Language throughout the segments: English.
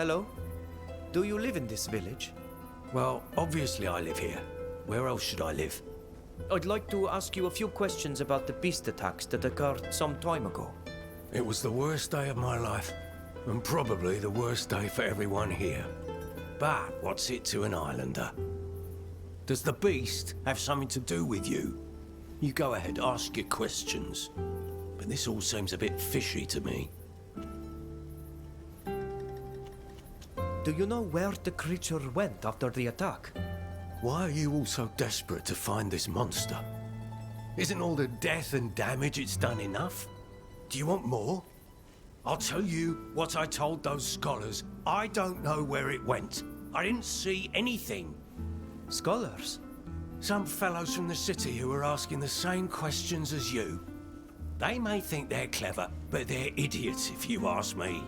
Hello? Do you live in this village? Well, obviously I live here. Where else should I live? I'd like to ask you a few questions about the beast attacks that occurred some time ago. It was the worst day of my life, and probably the worst day for everyone here. But what's it to an islander? Does the beast have something to do with you? You go ahead, ask your questions. But this all seems a bit fishy to me. Do you know where the creature went after the attack? Why are you all so desperate to find this monster? Isn't all the death and damage it's done enough? Do you want more? I'll tell you what I told those scholars. I don't know where it went. I didn't see anything. Scholars? Some fellows from the city who are asking the same questions as you. They may think they're clever, but they're idiots if you ask me.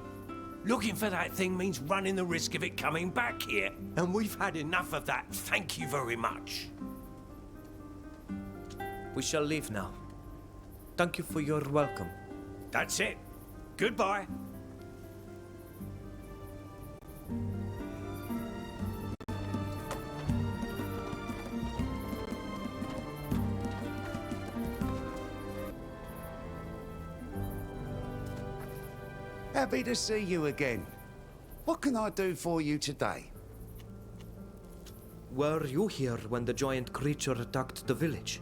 Looking for that thing means running the risk of it coming back here. And we've had enough of that, thank you very much. We shall leave now. Thank you for your welcome. That's it. Goodbye. Happy to see you again. What can I do for you today? Were you here when the giant creature attacked the village?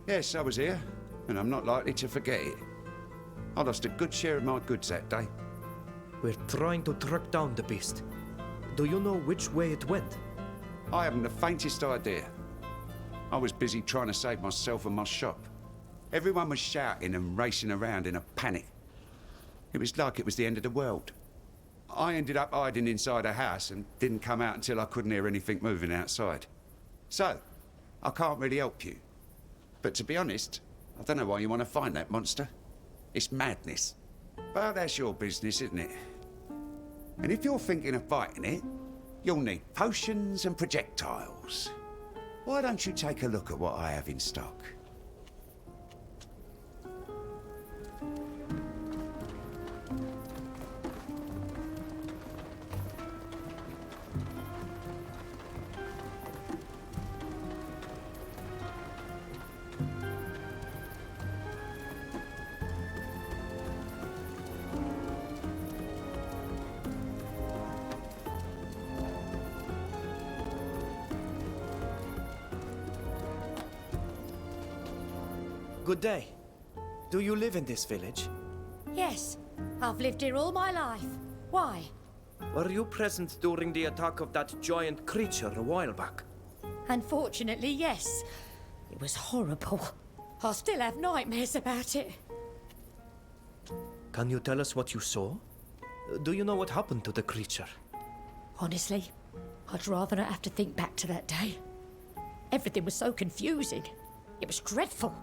Yes, I was here, and I'm not likely to forget it. I lost a good share of my goods that day. We're trying to track down the beast. Do you know which way it went? I haven't the faintest idea. I was busy trying to save myself and my shop. Everyone was shouting and racing around in a panic. It was like it was the end of the world. I ended up hiding inside a house and didn't come out until I couldn't hear anything moving outside. So, I can't really help you. But to be honest, I don't know why you want to find that monster. It's madness. But that's your business, isn't it? And if you're thinking of fighting it, you'll need potions and projectiles. Why don't you take a look at what I have in stock? Good day. Do you live in this village? Yes, I've lived here all my life. Why? Were you present during the attack of that giant creature a while back? Unfortunately, yes. It was horrible. I still have nightmares about it. Can you tell us what you saw? Do you know what happened to the creature? Honestly, I'd rather not have to think back to that day. Everything was so confusing. It was dreadful.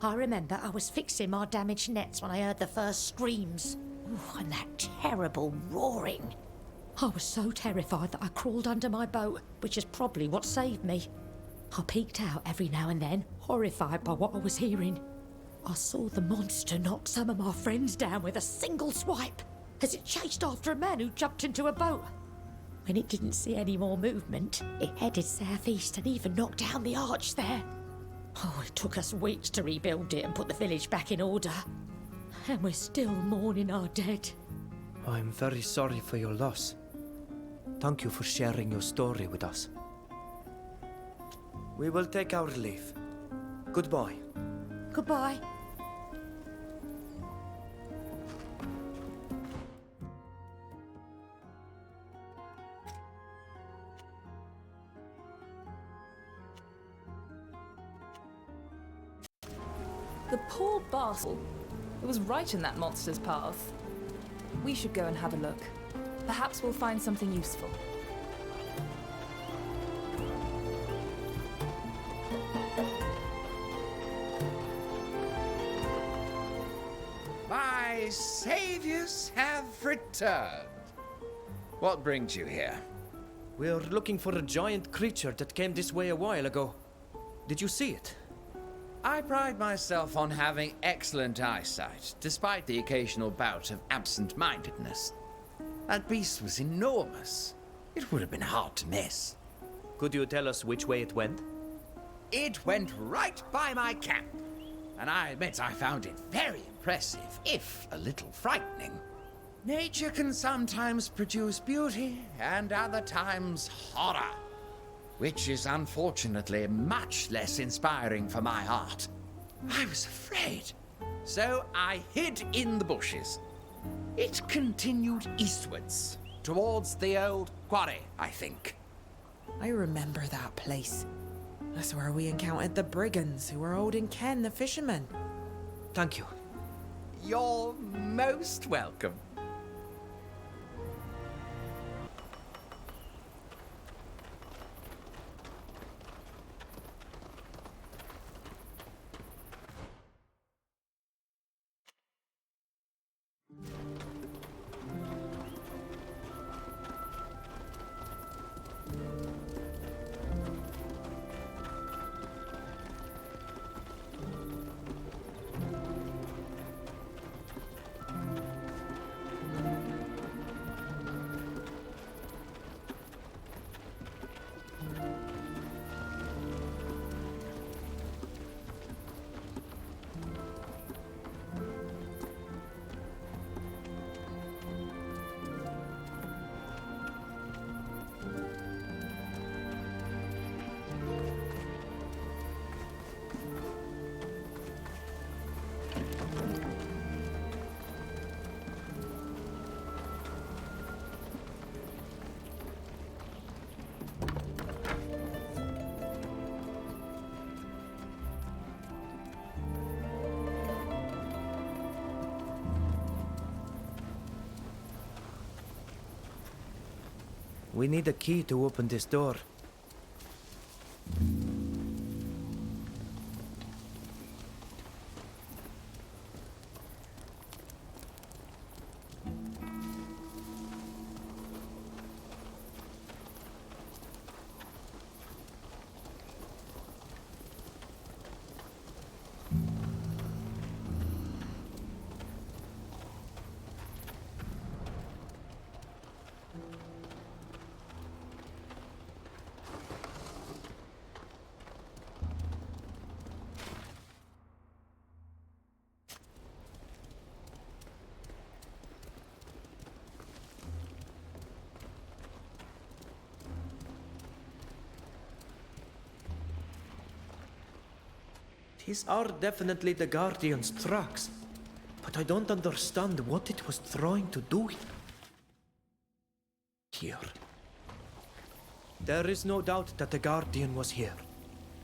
I remember I was fixing my damaged nets when I heard the first screams. Ooh, and that terrible roaring. I was so terrified that I crawled under my boat, which is probably what saved me. I peeked out every now and then, horrified by what I was hearing. I saw the monster knock some of my friends down with a single swipe, as it chased after a man who jumped into a boat. When it didn't see any more movement, it headed southeast and even knocked down the arch there. Oh, it took us weeks to rebuild it and put the village back in order. And we're still mourning our dead. I'm very sorry for your loss. Thank you for sharing your story with us. We will take our leave. Goodbye. Goodbye. The poor bastard. It was right in that monster's path. We should go and have a look. Perhaps we'll find something useful. My saviors have returned. What brings you here? We're looking for a giant creature that came this way a while ago. Did you see it? I pride myself on having excellent eyesight, despite the occasional bout of absent-mindedness. That beast was enormous. It would have been hard to miss. Could you tell us which way it went? It went right by my camp, and I admit I found it very impressive, if a little frightening. Nature can sometimes produce beauty, and other times horror, which is unfortunately much less inspiring for my art. I was afraid, so I hid in the bushes. It continued eastwards, towards the old quarry, I think. I remember that place. That's where we encountered the brigands who were holding Ken the fisherman. Thank you. You're most welcome. We need a key to open this door. These are definitely the Guardian's tracks, but I don't understand what it was trying to do here. There is no doubt that the Guardian was here,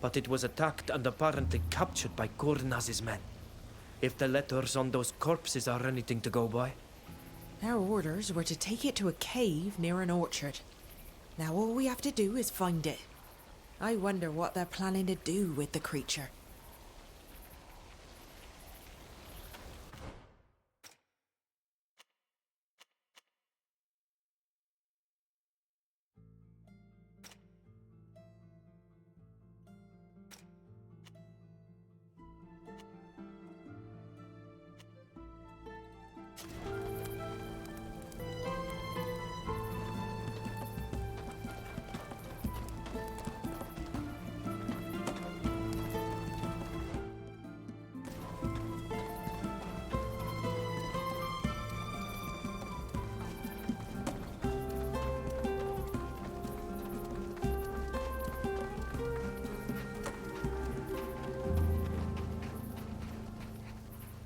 but it was attacked and apparently captured by Kurnaz's men. If the letters on those corpses are anything to go by. Our orders were to take it to a cave near an orchard. Now all we have to do is find it. I wonder what they're planning to do with the creature.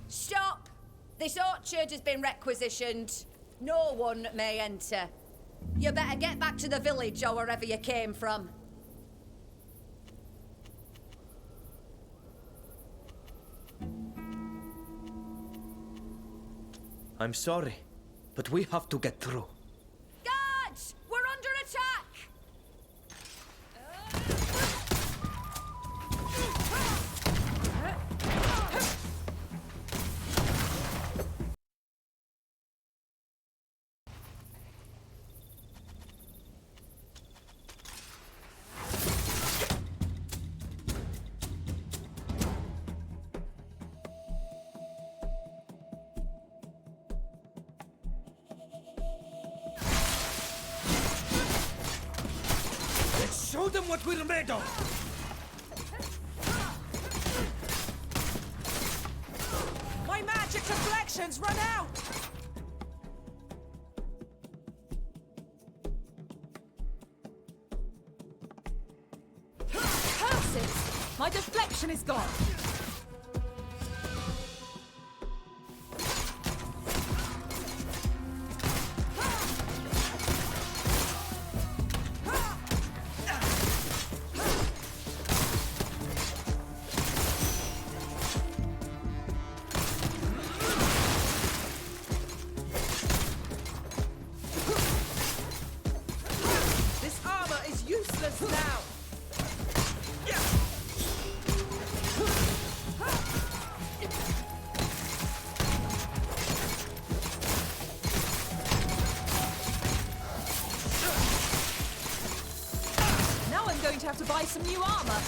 Stop! This orchard has been requisitioned. No one may enter. You better get back to the village or wherever you came from. I'm sorry, but we have to get through. Guards! We're under attack! them what we're made of! My magic deflections run out! Curses! My deflection is gone! This armor is useless now! Now I'm going to have to buy some new armor.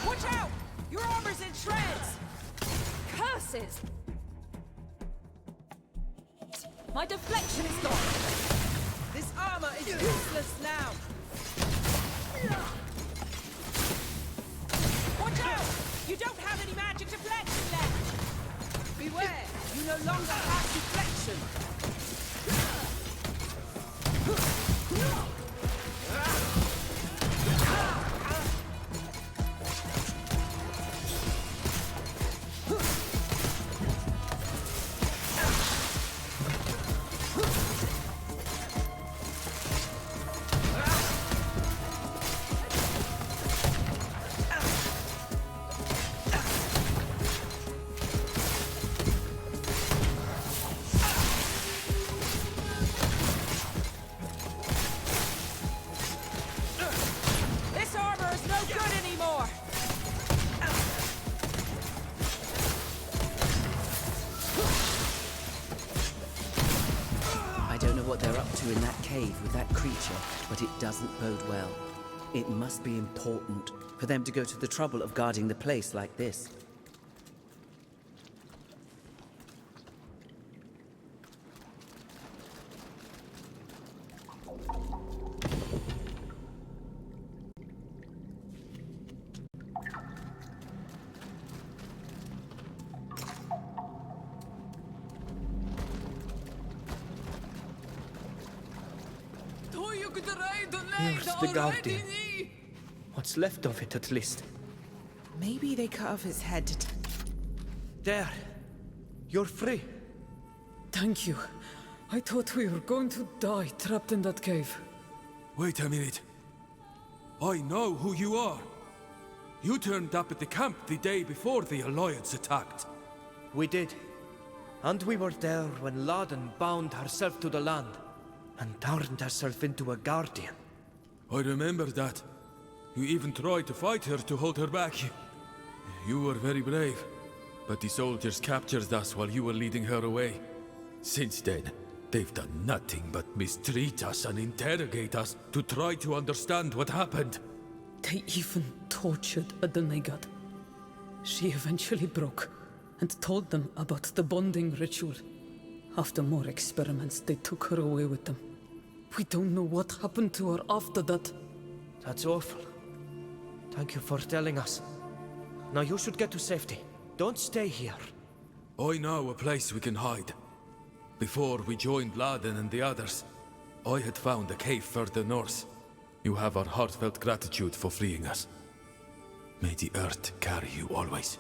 Watch out! Your armor's in shreds! Curses! My deflection is gone! This armor is useless now! Watch out! You don't have any magic deflection left! Beware! You no longer have deflection! This armor is no good anymore! I don't know what they're up to in that cave with that creature, but it doesn't bode well. It must be important for them to go to the trouble of guarding the place like this. Here's the Guardian. What's left of it, at least. Maybe they cut off his head to... There. You're free. Thank you. I thought we were going to die trapped in that cave. Wait a minute. I know who you are. You turned up at the camp the day before the Alliance attacked. We did. And we were there when Laden bound herself to the land and turned herself into a Guardian. I remember that. You even tried to fight her to hold her back. You were very brave. But the soldiers captured us while you were leading her away. Since then, they've done nothing but mistreat us and interrogate us to try to understand what happened. They even tortured a demigod. She eventually broke and told them about the bonding ritual. After more experiments, they took her away with them. We don't know what happened to her after that. That's awful. Thank you for telling us. Now you should get to safety. Don't stay here. I know a place we can hide. Before we joined Laden and the others, I had found a cave further north. You have our heartfelt gratitude for freeing us. May the earth carry you always.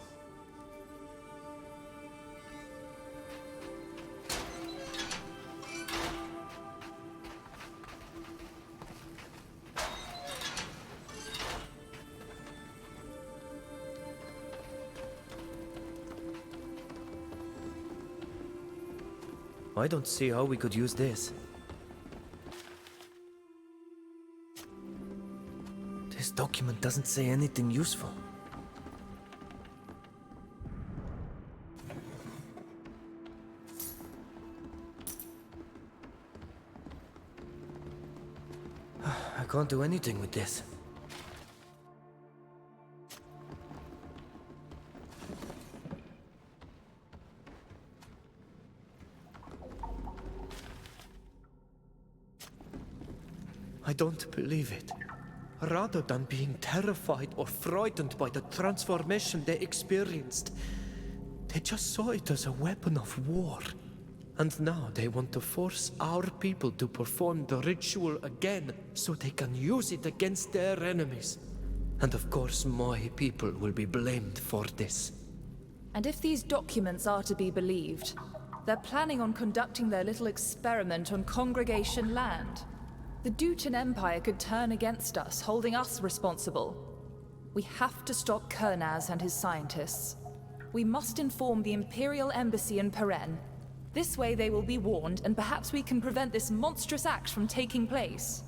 I don't see how we could use this. This document doesn't say anything useful. I can't do anything with this. I don't believe it. Rather than being terrified or frightened by the transformation they experienced, they just saw it as a weapon of war. And now they want to force our people to perform the ritual again so they can use it against their enemies. And of course, my people will be blamed for this. And if these documents are to be believed, they're planning on conducting their little experiment on congregation land. The Duchan Empire could turn against us, holding us responsible. We have to stop Kurnaz and his scientists. We must inform the Imperial Embassy in Peren. This way they will be warned, and perhaps we can prevent this monstrous act from taking place.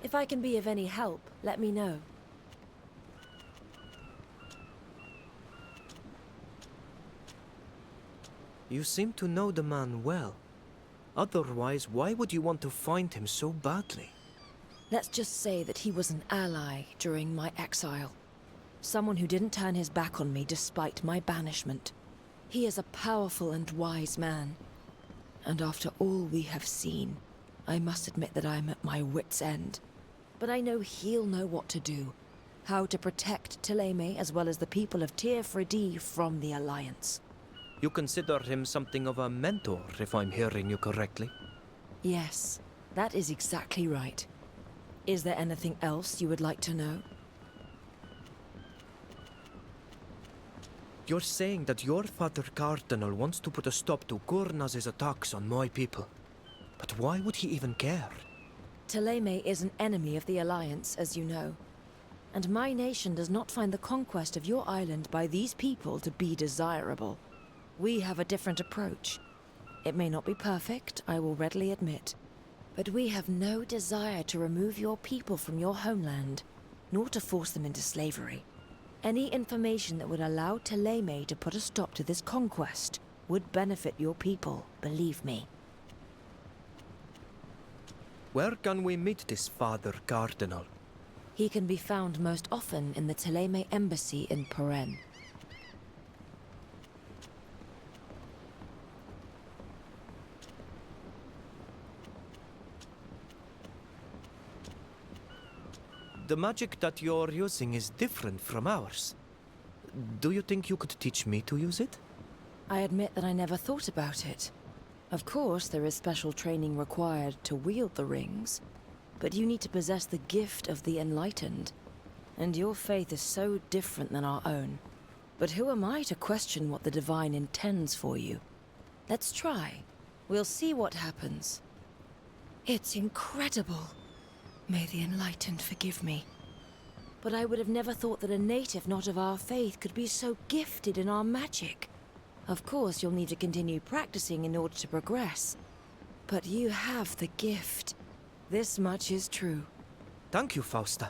If I can be of any help, let me know. You seem to know the man well. Otherwise, why would you want to find him so badly? Let's just say that he was an ally during my exile. Someone who didn't turn his back on me despite my banishment. He is a powerful and wise man. And after all we have seen, I must admit that I'm at my wit's end. But I know he'll know what to do. How to protect Thélème as well as the people of Tir Freddy from the Alliance. You consider him something of a mentor, if I'm hearing you correctly? Yes, that is exactly right. Is there anything else you would like to know? You're saying that your father Cardinal wants to put a stop to Kurnaz's attacks on my people. But why would he even care? Thélème is an enemy of the Alliance, as you know. And my nation does not find the conquest of your island by these people to be desirable. We have a different approach. It may not be perfect, I will readily admit. But we have no desire to remove your people from your homeland, nor to force them into slavery. Any information that would allow Thélème to put a stop to this conquest would benefit your people, believe me. Where can we meet this Father Cardinal? He can be found most often in the Thélème Embassy in Peren. The magic that you're using is different from ours. Do you think you could teach me to use it? I admit that I never thought about it. Of course, there is special training required to wield the rings, but you need to possess the gift of the enlightened, and your faith is so different than our own. But who am I to question what the Divine intends for you? Let's try. We'll see what happens. It's incredible. May the enlightened forgive me. but I would have never thought that a native not of our faith could be so gifted in our magic. Of course, you'll need to continue practicing in order to progress. But you have the gift. This much is true. Thank you, Fausta.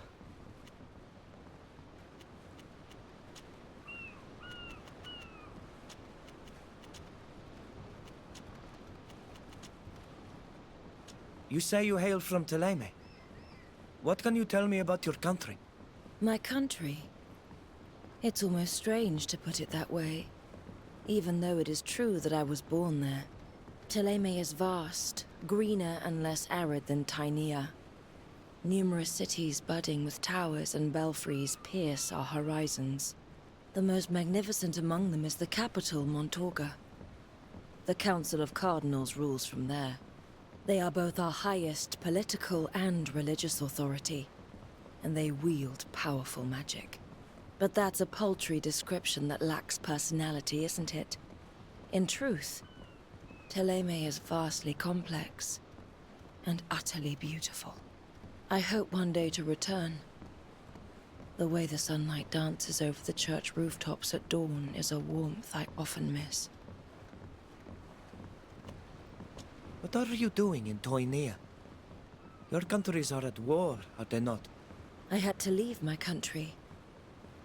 You say you hail from Thélème. What can you tell me about your country? My country? It's almost strange to put it that way, even though it is true that I was born there. Thélème is vast, greener and less arid than Tainea. Numerous cities budding with towers and belfries pierce our horizons. The most magnificent among them is the capital, Montorga. The Council of Cardinals rules from there. They are both our highest political and religious authority, and they wield powerful magic. But that's a paltry description that lacks personality, isn't it? In truth, Thélème is vastly complex and utterly beautiful. I hope one day to return. The way the sunlight dances over the church rooftops at dawn is a warmth I often miss. What are you doing in Tainea? Your countries are at war, are they not? I had to leave my country.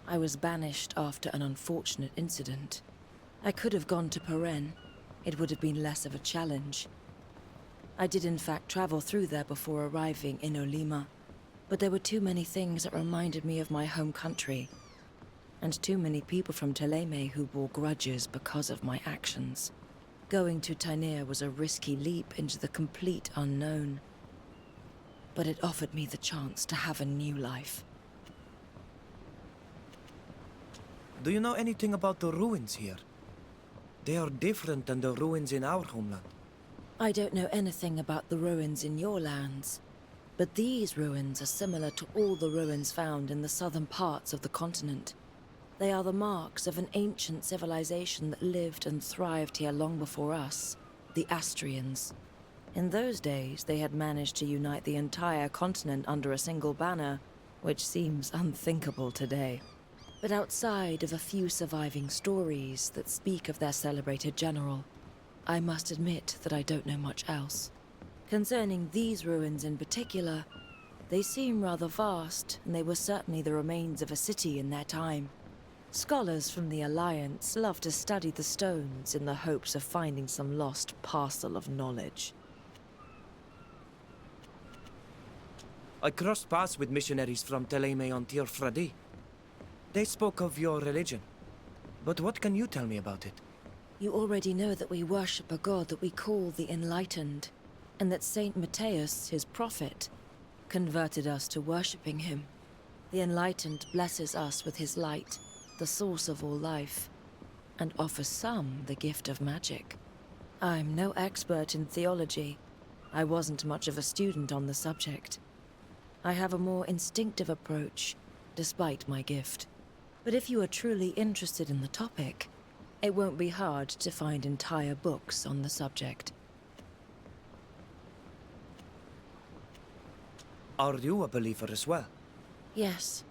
I was banished after an unfortunate incident. I could have gone to Peren. It would have been less of a challenge. I did in fact travel through there before arriving in Olima, but there were too many things that reminded me of my home country, and too many people from Thélème who bore grudges because of my actions. Going to Tainea was a risky leap into the complete unknown, but it offered me the chance to have a new life. Do you know anything about the ruins here? They are different than the ruins in our homeland. I don't know anything about the ruins in your lands, but these ruins are similar to all the ruins found in the southern parts of the continent. They are the marks of an ancient civilization that lived and thrived here long before us, the Astrians. In those days, they had managed to unite the entire continent under a single banner, which seems unthinkable today. But outside of a few surviving stories that speak of their celebrated general, I must admit that I don't know much else. Concerning these ruins in particular, they seem rather vast, and they were certainly the remains of a city in their time. Scholars from the Alliance love to study the stones in the hopes of finding some lost parcel of knowledge. I crossed paths with missionaries from Thélème on Tir Fradi. They spoke of your religion. But what can you tell me about it? You already know that we worship a god that we call the Enlightened, and that Saint Matthias, his prophet, converted us to worshipping him. The Enlightened blesses us with his light, the source of all life, and offers some the gift of magic. I'm no expert in theology. I wasn't much of a student on the subject. I have a more instinctive approach, despite my gift. But if you are truly interested in the topic, it won't be hard to find entire books on the subject. Are you a believer as well? Yes.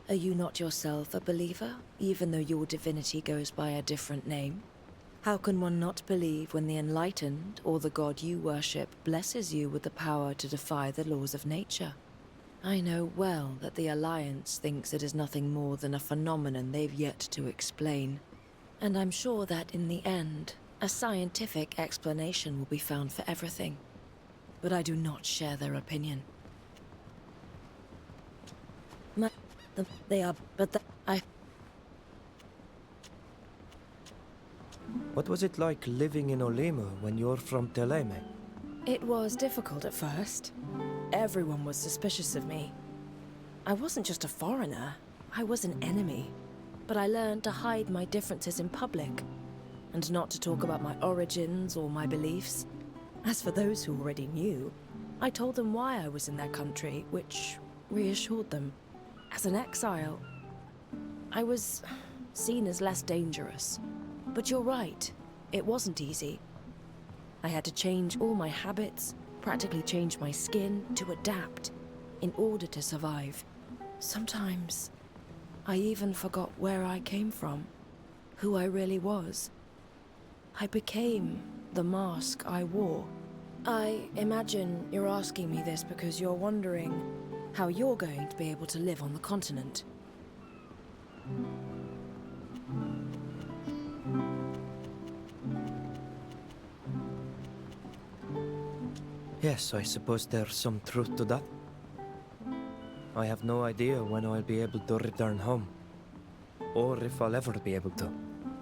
Are you not yourself a believer, even though your divinity goes by a different name? How can one not believe when the Enlightened, or the god you worship, blesses you with the power to defy the laws of nature? I know well that the Alliance thinks it is nothing more than a phenomenon they've yet to explain. And I'm sure that in the end, a scientific explanation will be found for everything. But I do not share their opinion. What was it like living in Olima when you're from Thélème? It was difficult at first. Everyone was suspicious of me. I wasn't just a foreigner, I was an enemy. But I learned to hide my differences in public, and not to talk about my origins or my beliefs. As for those who already knew, I told them why I was in their country, which reassured them. As an exile, I was seen as less dangerous. But you're right, it wasn't easy. I had to change all my habits, practically change my skin to adapt, in order to survive. Sometimes I even forgot where I came from, who I really was. I became the mask I wore. I imagine you're asking me this because you're wondering how you're going to be able to live on the continent. Yes, I suppose there's some truth to that. I have no idea when I'll be able to return home. Or if I'll ever be able to.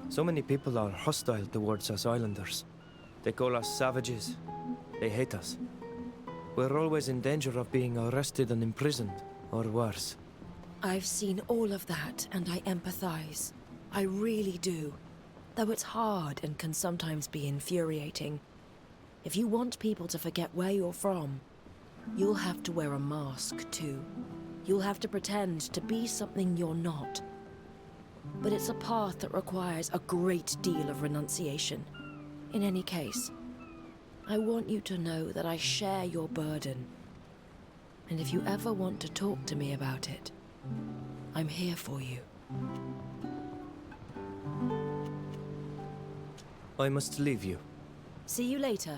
So many people are hostile towards us islanders. They call us savages. They hate us. We're always in danger of being arrested and imprisoned, or worse. I've seen all of that, and I empathize. I really do. Though it's hard and can sometimes be infuriating. If you want people to forget where you're from, you'll have to wear a mask too. You'll have to pretend to be something you're not. But it's a path that requires a great deal of renunciation. In any case, I want you to know that I share your burden. And if you ever want to talk to me about it, I'm here for you. I must leave you. See you later.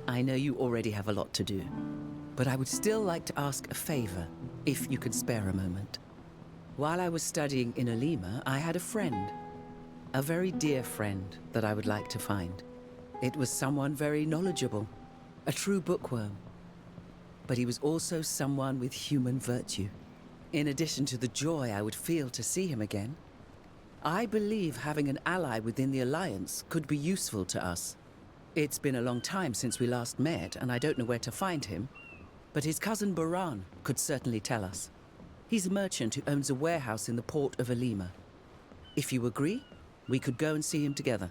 I know you already have a lot to do, but I would still like to ask a favor, if you could spare a moment. While I was studying in Alima, I had a friend. A very dear friend that I would like to find. It was someone very knowledgeable, a true bookworm. But he was also someone with human virtue. In addition to the joy I would feel to see him again, I believe having an ally within the Alliance could be useful to us. It's been a long time since we last met, and I don't know where to find him, but his cousin Peren could certainly tell us. He's a merchant who owns a warehouse in the port of Alima. If you agree, we could go and see him together.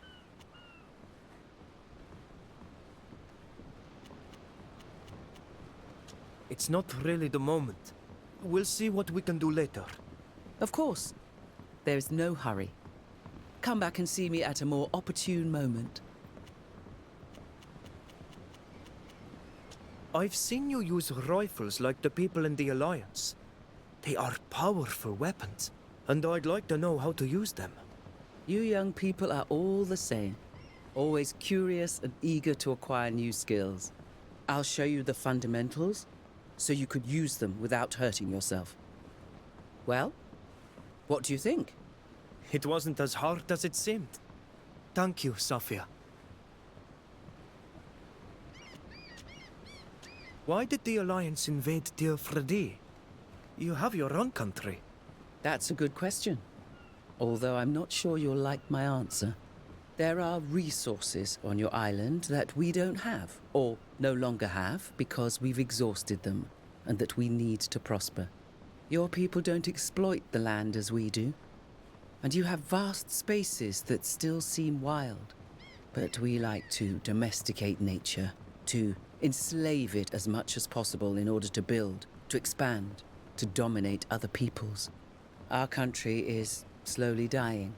It's not really the moment. We'll see what we can do later. Of course. There is no hurry. Come back and see me at a more opportune moment. I've seen you use rifles like the people in the Alliance. They are powerful weapons, and I'd like to know how to use them. You young people are all the same. Always curious and eager to acquire new skills. I'll show you the fundamentals, so you could use them without hurting yourself. Well, what do you think? It wasn't as hard as it seemed. Thank you, Safia. Why did the Alliance invade Teofredi? You have your own country. That's a good question. Although I'm not sure you'll like my answer. There are resources on your island that we don't have, or no longer have, because we've exhausted them, and that we need to prosper. Your people don't exploit the land as we do, and you have vast spaces that still seem wild. But we like to domesticate nature, to enslave it as much as possible in order to build, to expand, to dominate other peoples. Our country is slowly dying,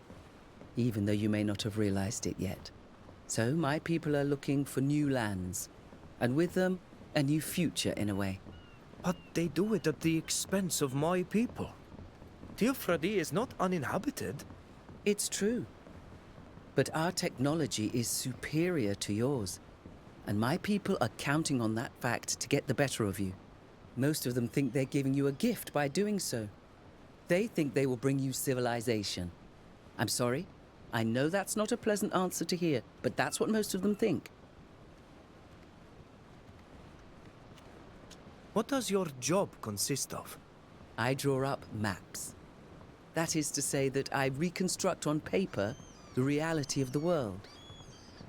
even though you may not have realized it yet. So my people are looking for new lands, and with them, a new future in a way. But they do it at the expense of my people. Teofredi is not uninhabited. It's true. But our technology is superior to yours, and my people are counting on that fact to get the better of you. Most of them think they're giving you a gift by doing so. They think they will bring you civilization. I'm sorry, I know that's not a pleasant answer to hear, but that's what most of them think. What does your job consist of? I draw up maps. That is to say that I reconstruct on paper the reality of the world.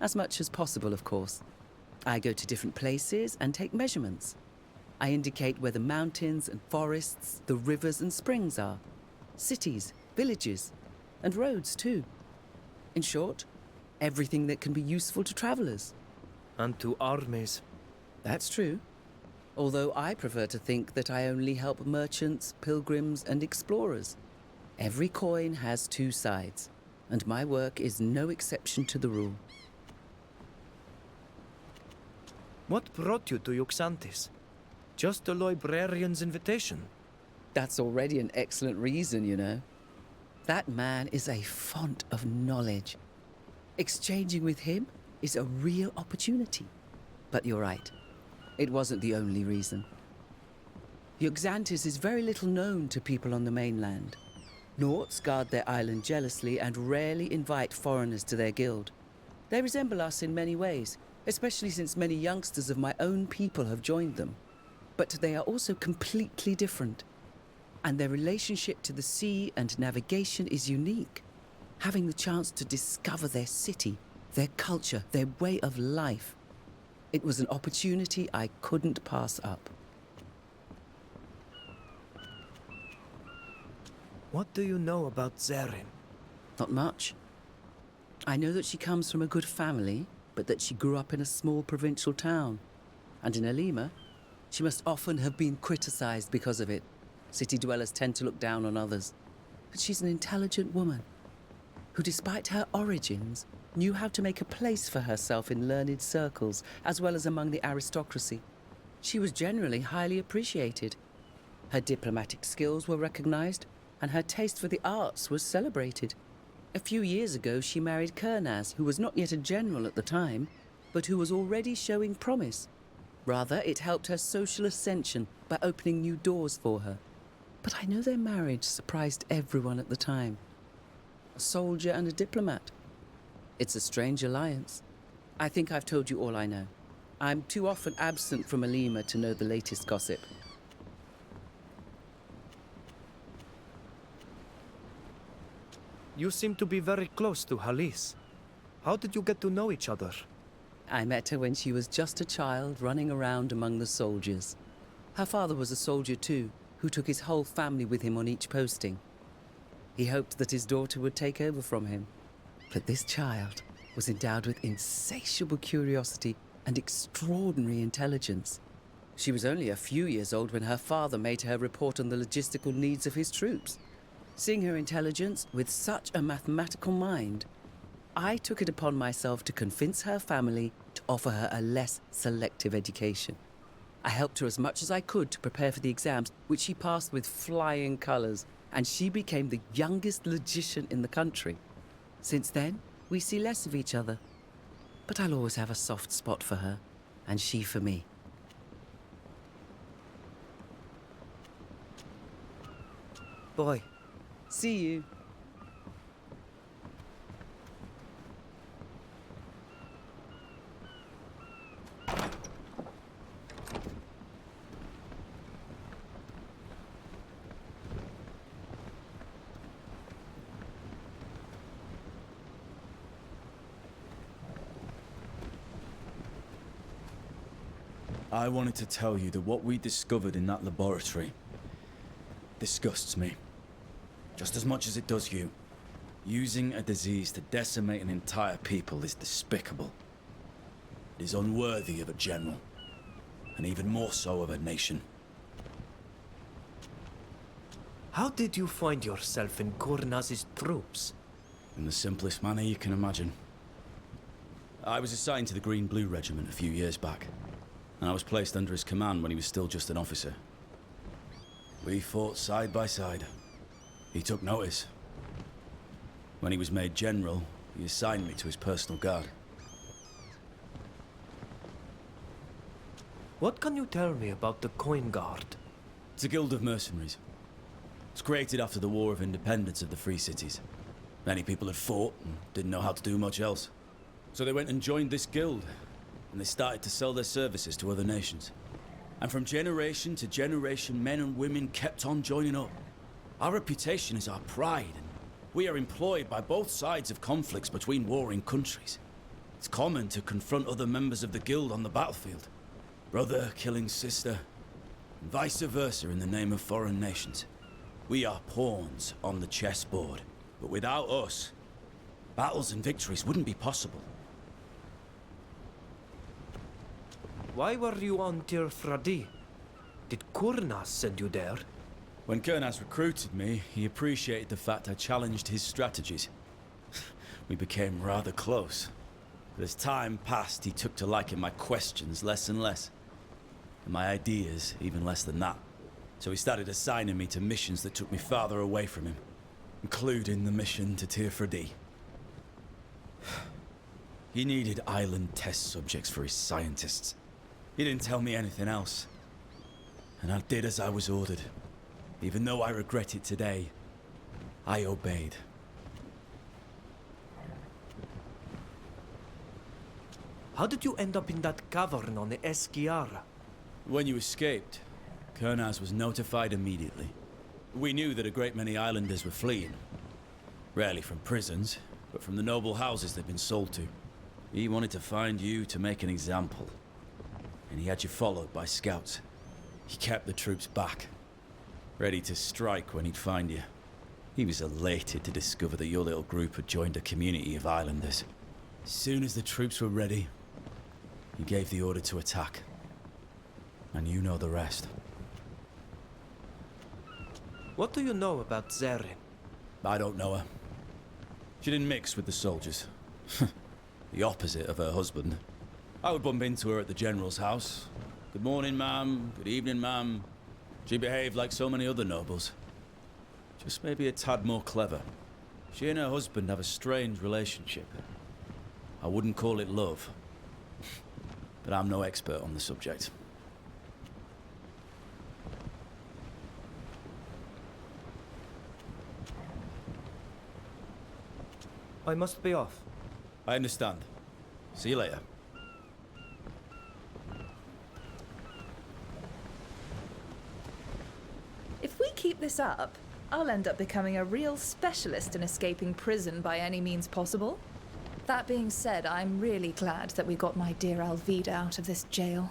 As much as possible, of course. I go to different places and take measurements. I indicate where the mountains and forests, the rivers and springs are. Cities, villages, and roads too. In short, everything that can be useful to travelers. And to armies. That's true. Although I prefer to think that I only help merchants, pilgrims, and explorers. Every coin has two sides, and my work is no exception to the rule. What brought you to Yuxantis? Just the librarian's invitation? That's already an excellent reason, you know. That man is a font of knowledge. Exchanging with him is a real opportunity. But you're right. It wasn't the only reason. Yuxantis is very little known to people on the mainland. Nauts guard their island jealously and rarely invite foreigners to their guild. They resemble us in many ways, especially since many youngsters of my own people have joined them. But they are also completely different. And their relationship to the sea and navigation is unique. Having the chance to discover their city, their culture, their way of life. It was an opportunity I couldn't pass up. What do you know about Zerrin? Not much. I know that she comes from a good family, but that she grew up in a small provincial town. And in Elima, she must often have been criticized because of it. City dwellers tend to look down on others. But she's an intelligent woman, who despite her origins, knew how to make a place for herself in learned circles, as well as among the aristocracy. She was generally highly appreciated. Her diplomatic skills were recognized, and her taste for the arts was celebrated. A few years ago, she married Kurnaz, who was not yet a general at the time, but who was already showing promise. Rather, it helped her social ascension by opening new doors for her. But I know their marriage surprised everyone at the time. A soldier and a diplomat. It's a strange alliance. I think I've told you all I know. I'm too often absent from Elima to know the latest gossip. You seem to be very close to Halis. How did you get to know each other? I met her when she was just a child running around among the soldiers. Her father was a soldier too, who took his whole family with him on each posting. He hoped that his daughter would take over from him. But this child was endowed with insatiable curiosity and extraordinary intelligence. She was only a few years old when her father made her report on the logistical needs of his troops. Seeing her intelligence with such a mathematical mind, I took it upon myself to convince her family to offer her a less selective education. I helped her as much as I could to prepare for the exams, which she passed with flying colours, and she became the youngest logician in the country. Since then, we see less of each other. But I'll always have a soft spot for her, and she for me. Boy. See you. I wanted to tell you that what we discovered in that laboratory disgusts me. Just as much as it does you. Using a disease to decimate an entire people is despicable. It is unworthy of a general, and even more so of a nation. How did you find yourself in Kurnaz's troops? In the simplest manner you can imagine. I was assigned to the Green-Blue Regiment a few years back, and I was placed under his command when he was still just an officer. We fought side by side. He took notice. When he was made general, he assigned me to his personal guard. What can you tell me about the Coin Guard? It's a guild of mercenaries. It's created after the War of Independence of the Free Cities. Many people had fought and didn't know how to do much else. So they went and joined this guild, and they started to sell their services to other nations. And from generation to generation, men and women kept on joining up. Our reputation is our pride, and we are employed by both sides of conflicts between warring countries. It's common to confront other members of the guild on the battlefield. Brother killing sister, and vice versa in the name of foreign nations. We are pawns on the chessboard, but without us, battles and victories wouldn't be possible. Why were you on Tir Fradi? Did Kurnaz send you there? When Kurnaz recruited me, he appreciated the fact I challenged his strategies. We became rather close. But as time passed, he took to liking my questions less and less. And my ideas even less than that. So he started assigning me to missions that took me farther away from him, including the mission to Tir-Fradee. He needed island test subjects for his scientists. He didn't tell me anything else. And I did as I was ordered. Even though I regret it today, I obeyed. How did you end up in that cavern on the Esquiara? When you escaped, Kernaz was notified immediately. We knew that a great many islanders were fleeing. Rarely from prisons, but from the noble houses they'd been sold to. He wanted to find you to make an example. And he had you followed by scouts. He kept the troops back, ready to strike when he'd find you. He was elated to discover that your little group had joined a community of islanders. As soon as the troops were ready, he gave the order to attack. And you know the rest. What do you know about Zerrin? I don't know her. She didn't mix with the soldiers. The opposite of her husband. I would bump into her at the general's house. Good morning, ma'am. Good evening, ma'am. She behaved like so many other nobles. Just maybe a tad more clever. She and her husband have a strange relationship. I wouldn't call it love. But I'm no expert on the subject. I must be off. I understand. See you later. If we keep this up, I'll end up becoming a real specialist in escaping prison by any means possible. That being said, I'm really glad that we got my dear Alvida out of this jail.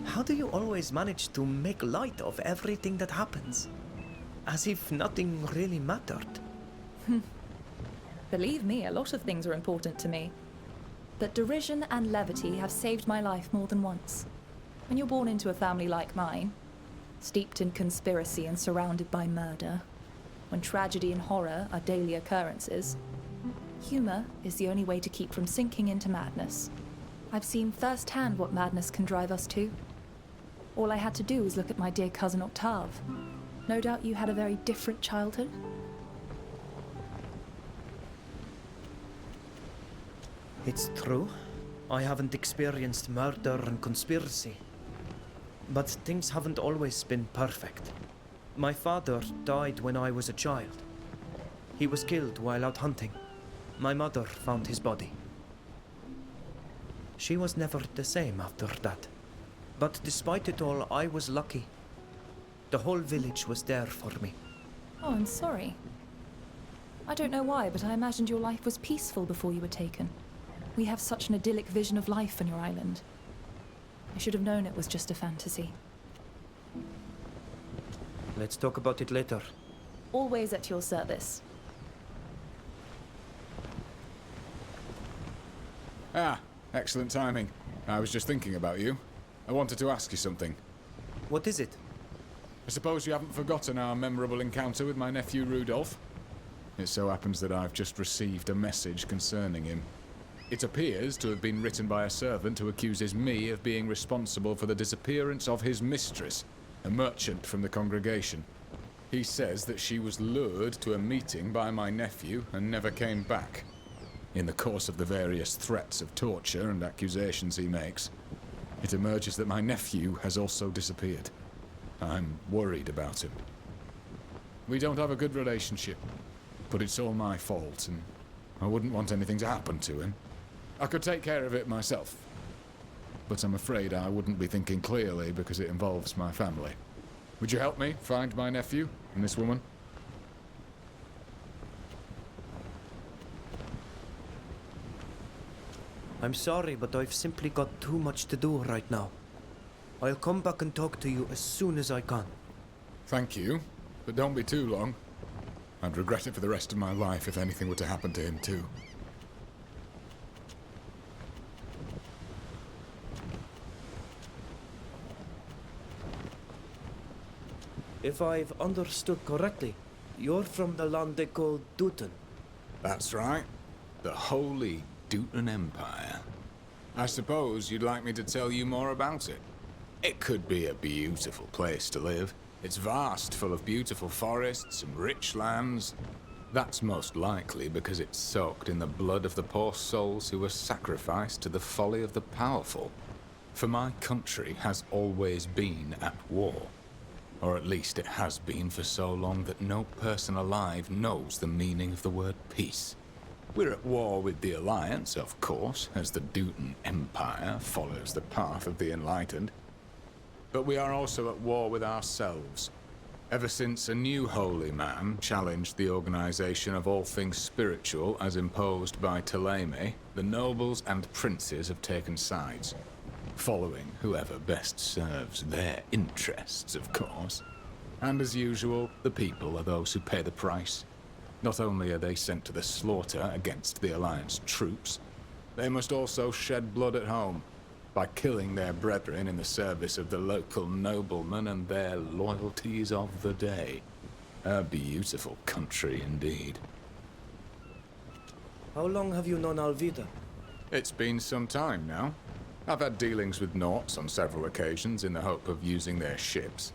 How do you always manage to make light of everything that happens? As if nothing really mattered. Believe me, a lot of things are important to me. But derision and levity have saved my life more than once. When you're born into a family like mine, steeped in conspiracy and surrounded by murder, when tragedy and horror are daily occurrences, humor is the only way to keep from sinking into madness. I've seen firsthand what madness can drive us to. All I had to do was look at my dear cousin Octave. No doubt you had a very different childhood. It's true. I haven't experienced murder and conspiracy. But things haven't always been perfect. My father died when I was a child. He was killed while out hunting. My mother found his body. She was never the same after that. But despite it all, I was lucky. The whole village was there for me. Oh, I'm sorry. I don't know why, but I imagined your life was peaceful before you were taken. We have such an idyllic vision of life on your island. I should have known it was just a fantasy. Let's talk about it later. Always at your service. Ah, excellent timing. I was just thinking about you. I wanted to ask you something. What is it? I suppose you haven't forgotten our memorable encounter with my nephew Rudolph? It so happens that I've just received a message concerning him. It appears to have been written by a servant who accuses me of being responsible for the disappearance of his mistress, a merchant from the congregation. He says that she was lured to a meeting by my nephew and never came back. In the course of the various threats of torture and accusations he makes, it emerges that my nephew has also disappeared. I'm worried about him. We don't have a good relationship, but it's all my fault, and I wouldn't want anything to happen to him. I could take care of it myself, but I'm afraid I wouldn't be thinking clearly because it involves my family. Would you help me find my nephew and this woman? I'm sorry, but I've simply got too much to do right now. I'll come back and talk to you as soon as I can. Thank you, but don't be too long. I'd regret it for the rest of my life if anything were to happen to him too. If I've understood correctly, you're from the land they call Dutton. That's right. The Holy Dutton Empire. I suppose you'd like me to tell you more about it. It could be a beautiful place to live. It's vast, full of beautiful forests and rich lands. That's most likely because it's soaked in the blood of the poor souls who were sacrificed to the folly of the powerful. For my country has always been at war. Or at least it has been for so long that no person alive knows the meaning of the word peace. We're at war with the Alliance, of course, as the Dutton Empire follows the path of the Enlightened. But we are also at war with ourselves. Ever since a new holy man challenged the organization of all things spiritual as imposed by Ptolemy, the nobles and princes have taken sides. Following whoever best serves their interests, of course. And as usual, the people are those who pay the price. Not only are they sent to the slaughter against the Alliance troops, they must also shed blood at home by killing their brethren in the service of the local noblemen and their loyalties of the day. A beautiful country indeed. How long have you known Alvida? It's been some time now. I've had dealings with Nauts on several occasions in the hope of using their ships.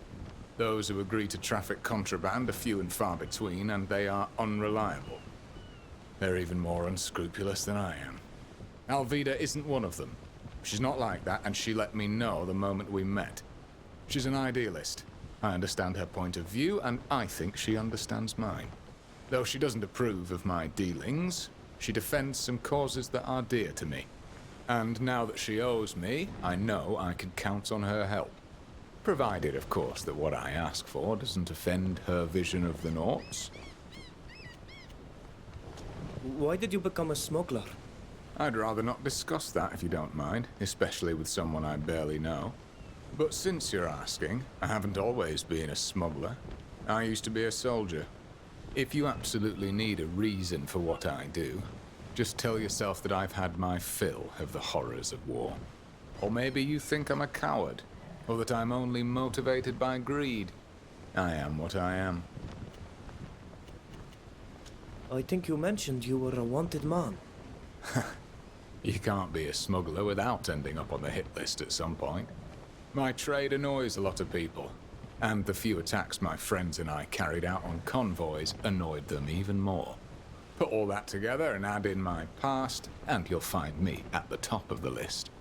Those who agree to traffic contraband are few and far between, and they are unreliable. They're even more unscrupulous than I am. Alvida isn't one of them. She's not like that, and she let me know the moment we met. She's an idealist. I understand her point of view, and I think she understands mine. Though she doesn't approve of my dealings, she defends some causes that are dear to me. And now that she owes me, I know I can count on her help. Provided, of course, that what I ask for doesn't offend her vision of the Nauts. Why did you become a smuggler? I'd rather not discuss that if you don't mind, especially with someone I barely know. But since you're asking, I haven't always been a smuggler. I used to be a soldier. If you absolutely need a reason for what I do, just tell yourself that I've had my fill of the horrors of war. Or maybe you think I'm a coward, or that I'm only motivated by greed. I am what I am. I think you mentioned you were a wanted man. You can't be a smuggler without ending up on the hit list at some point. My trade annoys a lot of people, and the few attacks my friends and I carried out on convoys annoyed them even more. Put all that together and add in my past, and you'll find me at the top of the list.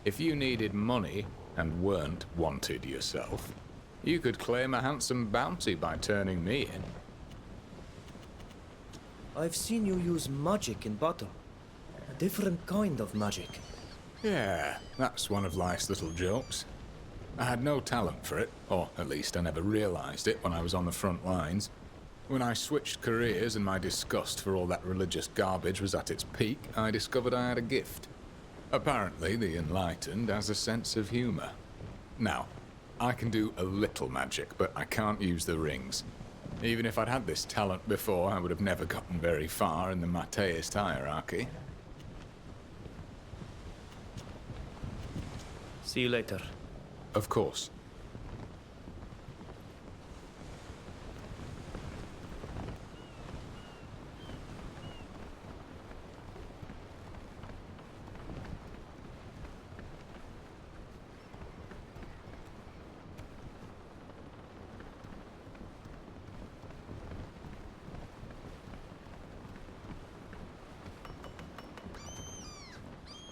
If you needed money and weren't wanted yourself, you could claim a handsome bounty by turning me in. I've seen you use magic in battle. A different kind of magic. Yeah, that's one of life's little jokes. I had no talent for it, or at least I never realized it when I was on the front lines. When I switched careers and my disgust for all that religious garbage was at its peak, I discovered I had a gift. Apparently, the Enlightened has a sense of humor. Now, I can do a little magic, but I can't use the rings. Even if I'd had this talent before, I would have never gotten very far in the Mateist hierarchy. See you later. Of course.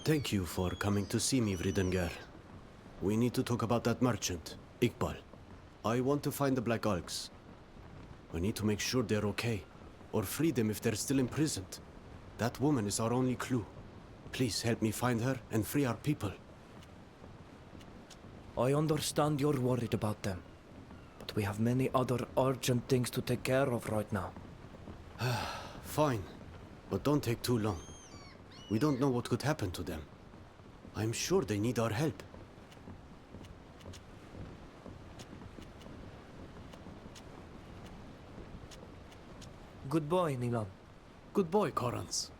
Thank you for coming to see me, Vridengar. We need to talk about that merchant, Iqbal. I want to find the Black Alks. We need to make sure they're okay, or free them if they're still imprisoned. That woman is our only clue. Please help me find her and free our people. I understand you're worried about them, but we have many other urgent things to take care of right now. Fine, but don't take too long. We don't know what could happen to them. I'm sure they need our help. Good boy, Nilam. Good boy, Korans.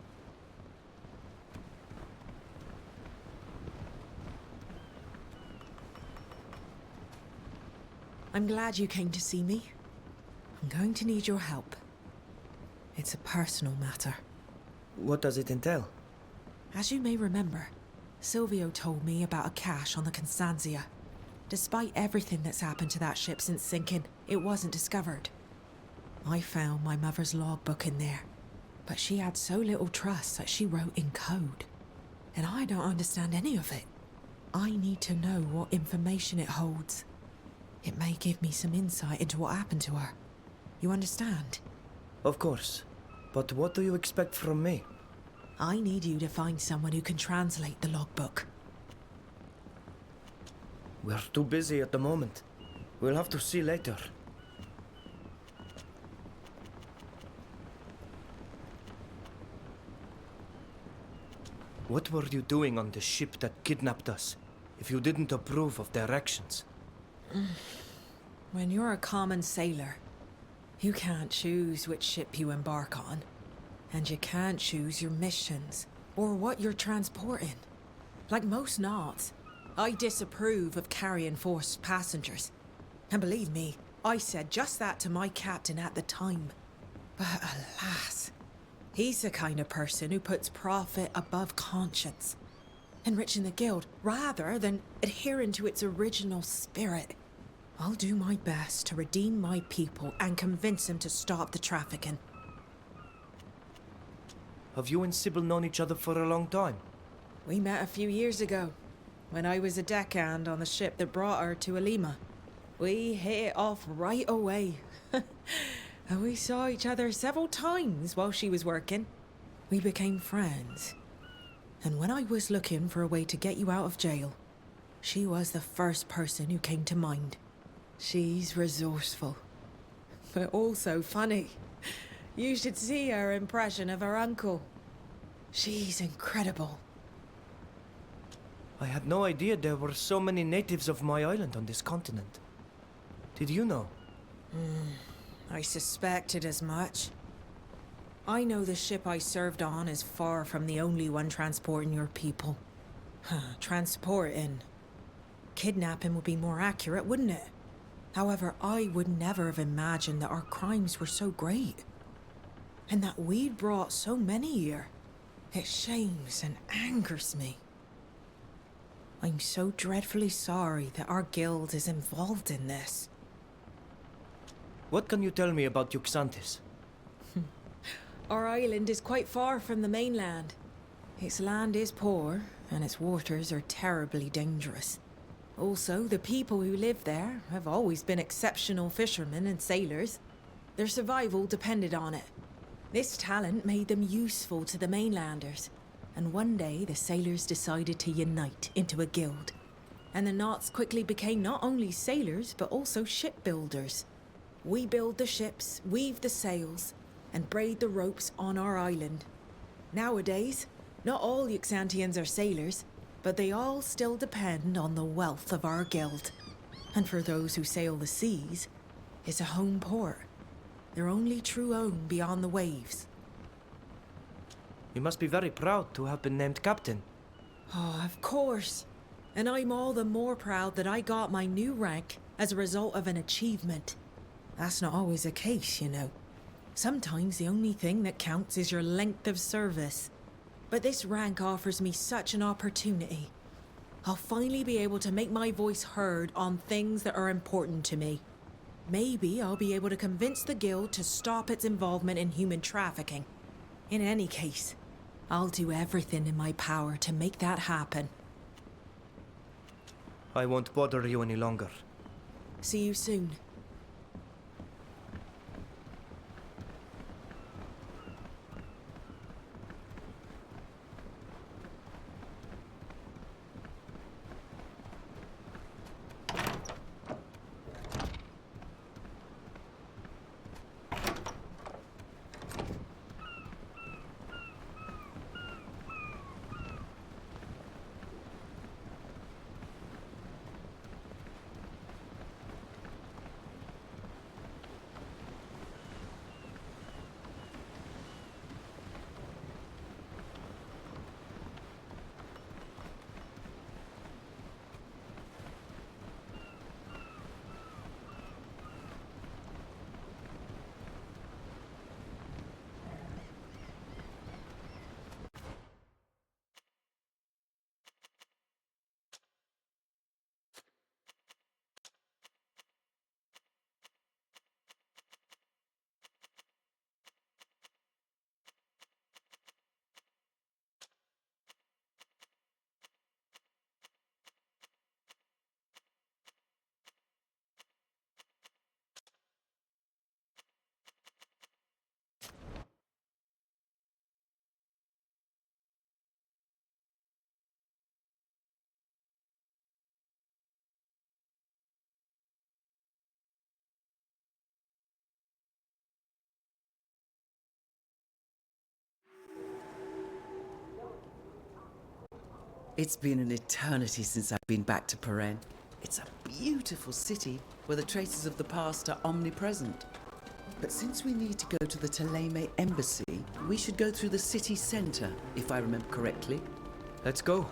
I'm glad you came to see me. I'm going to need your help. It's a personal matter. What does it entail? As you may remember, Silvio told me about a cache on the Constanzia. Despite everything that's happened to that ship since sinking, it wasn't discovered. I found my mother's logbook in there, but she had so little trust that she wrote in code. And I don't understand any of it. I need to know what information it holds. It may give me some insight into what happened to her. You understand? Of course. But what do you expect from me? I need you to find someone who can translate the logbook. We're too busy at the moment. We'll have to see later. What were you doing on the ship that kidnapped us, if you didn't approve of their actions? When you're a common sailor, you can't choose which ship you embark on. And you can't choose your missions, or what you're transporting. Like most Knots, I disapprove of carrying forced passengers. And believe me, I said just that to my captain at the time. But alas, he's the kind of person who puts profit above conscience, enriching the guild rather than adhering to its original spirit. I'll do my best to redeem my people and convince them to stop the trafficking. Have you and Sybil known each other for a long time? We met a few years ago, when I was a deckhand on the ship that brought her to Alima. We hit it off right away. And we saw each other several times while she was working. We became friends. And when I was looking for a way to get you out of jail, she was the first person who came to mind. She's resourceful, but also funny. You should see her impression of her uncle. She's incredible. I had no idea there were so many natives of my island on this continent. Did you know? I suspected as much. I know the ship I served on is far from the only one transporting your people. Transporting. Kidnapping would be more accurate, wouldn't it? However, I would never have imagined that our crimes were so great. And that we'd brought so many here. It shames and angers me. I'm so dreadfully sorry that our guild is involved in this. What can you tell me about Yuxantis? Our island is quite far from the mainland. Its land is poor, and its waters are terribly dangerous. Also, the people who live there have always been exceptional fishermen and sailors. Their survival depended on it. This talent made them useful to the mainlanders, and one day the sailors decided to unite into a guild. And the Knots quickly became not only sailors, but also shipbuilders. We build the ships, weave the sails, and braid the ropes on our island. Nowadays, not all Yuxantians are sailors, but they all still depend on the wealth of our guild. And for those who sail the seas, it's a home port. Their only true home beyond the waves. You must be very proud to have been named captain. Oh, of course. And I'm all the more proud that I got my new rank as a result of an achievement. That's not always the case, you know. Sometimes the only thing that counts is your length of service. But this rank offers me such an opportunity. I'll finally be able to make my voice heard on things that are important to me. Maybe I'll be able to convince the guild to stop its involvement in human trafficking. In any case, I'll do everything in my power to make that happen. I won't bother you any longer. See you soon. It's been an eternity since I've been back to Peren. It's a beautiful city where the traces of the past are omnipresent. But since we need to go to the Thélème embassy, we should go through the city centre, if I remember correctly. Let's go.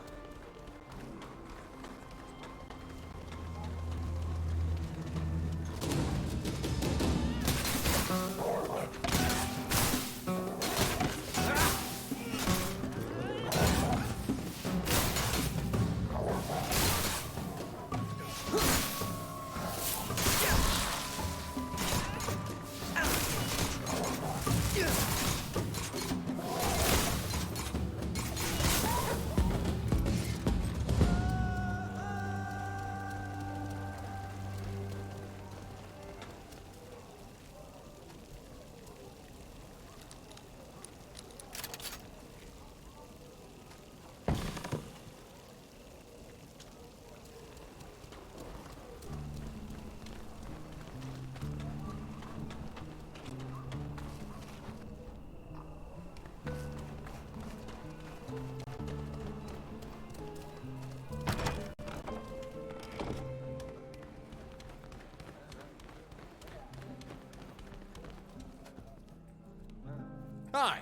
Hi.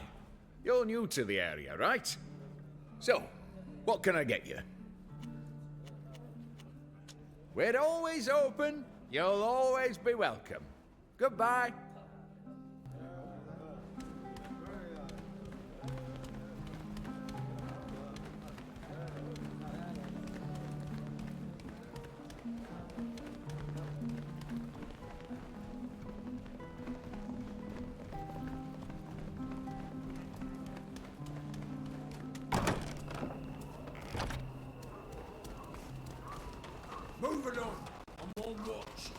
You're new to the area, right? So, what can I get you? We're always open. You'll always be welcome. Goodbye. Moving on. I'm on watch.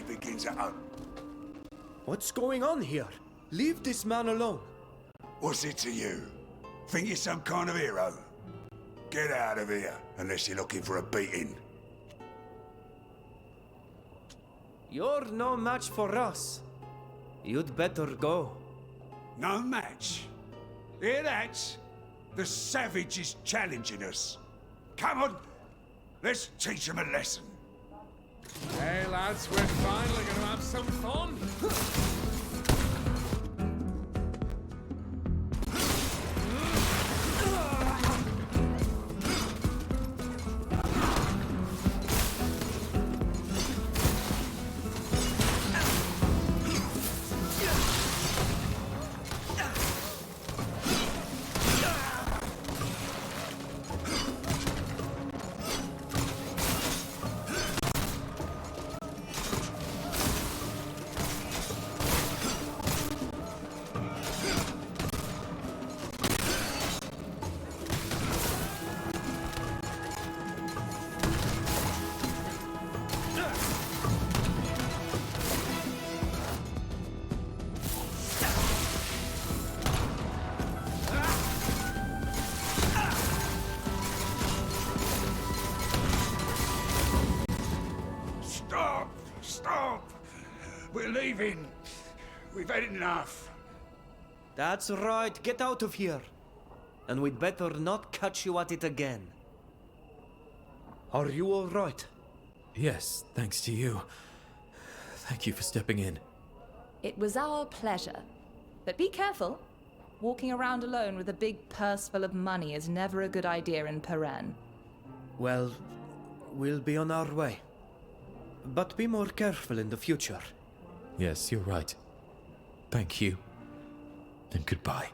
begins at home. What's going on here? Leave this man alone. What's it to you? Think you're some kind of hero? Get out of here, unless you're looking for a beating. You're no match for us. You'd better go. No match? Hear that? The savage is challenging us. Come on, let's teach him a lesson. Hey lads, we're finally gonna have some fun. Stop! We're leaving. We've had enough. That's right, get out of here. And we'd better not catch you at it again. Are you all right? Yes, thanks to you. Thank you for stepping in. It was our pleasure. But be careful. Walking around alone with a big purse full of money is never a good idea in Peren. Well, we'll be on our way. But be more careful in the future. Yes, you're right. Thank you. And goodbye.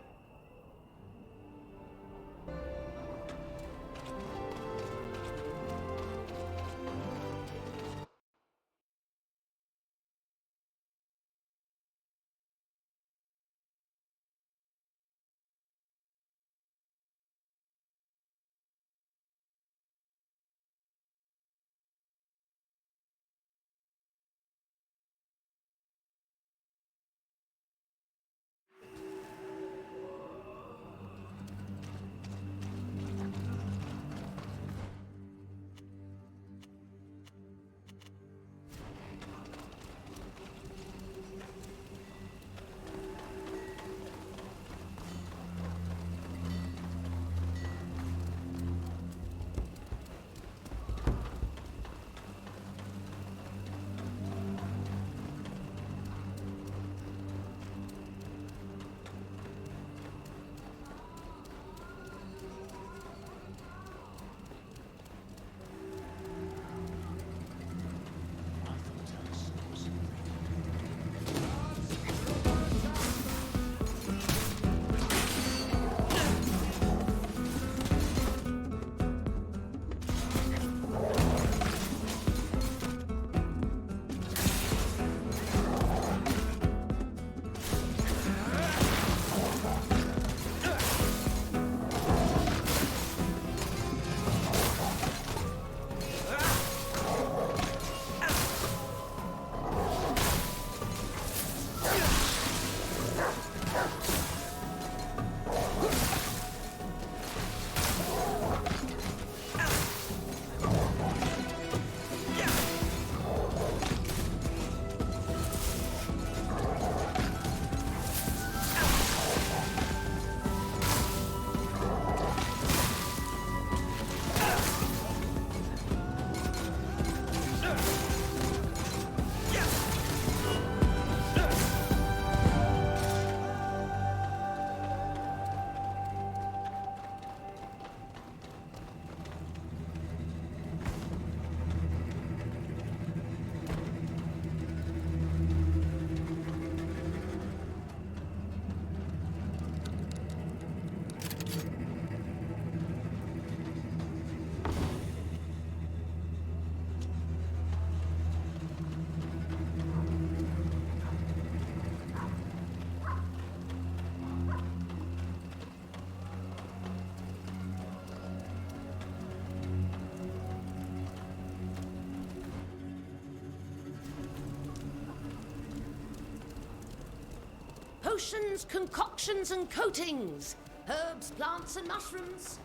potions, concoctions, and coatings. Herbs, plants, and mushrooms.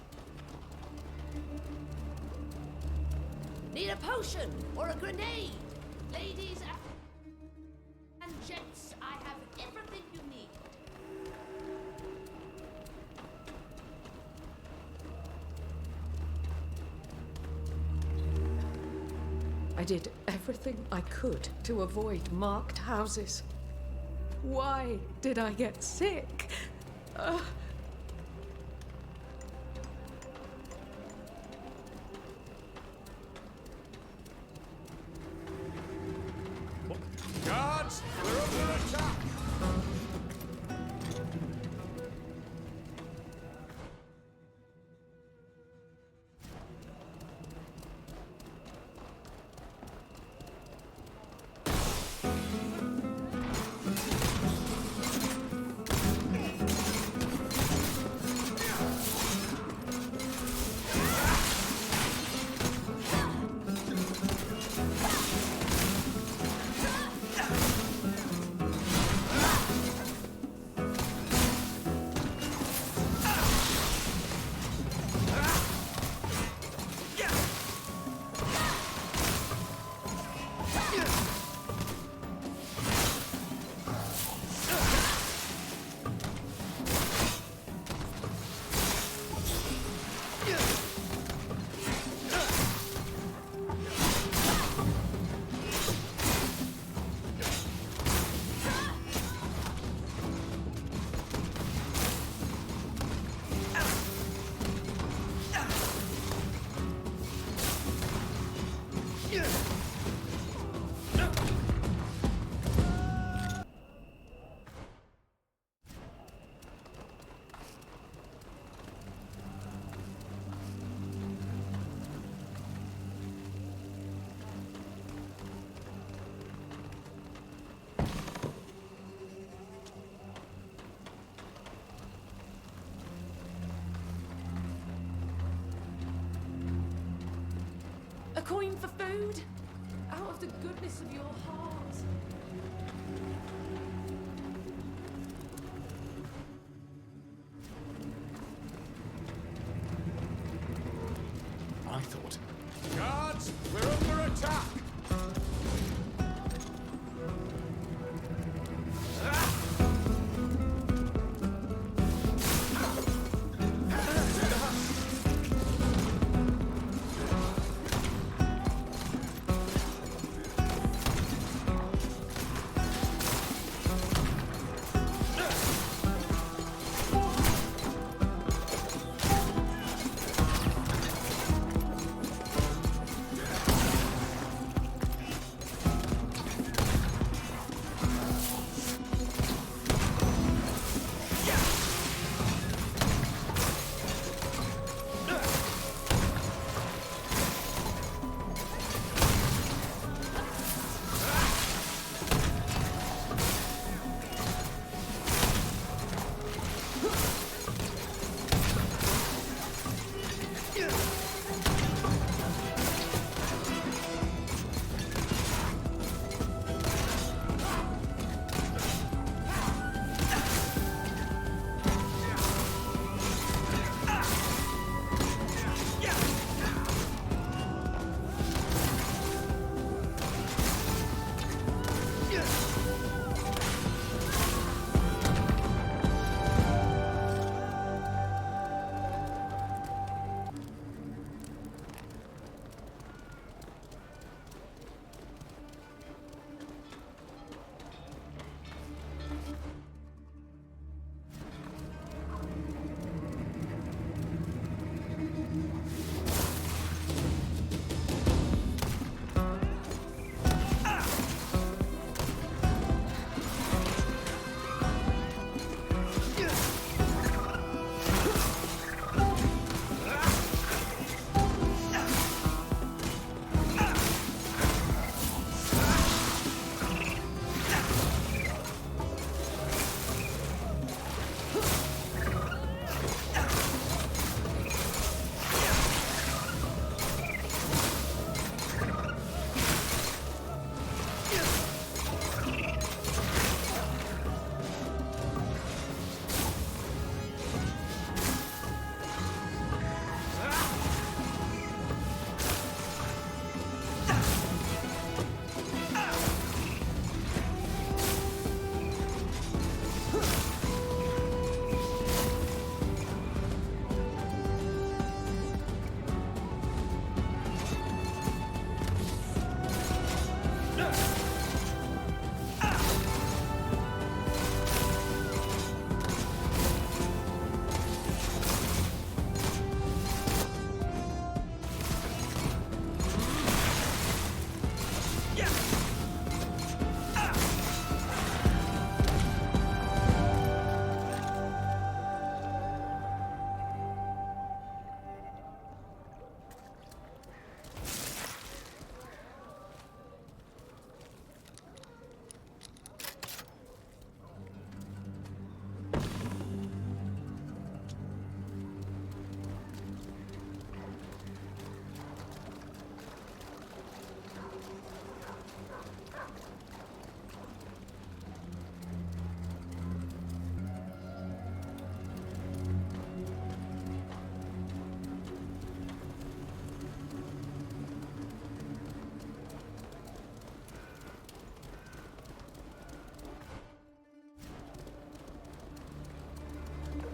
Need a potion or a grenade? Ladies and gents, I have everything you need. I did everything I could to avoid marked houses. Why did I get sick? Guards, we're under attack! A coin for food? Out of the goodness of your heart. I thought. Guards, we're under attack!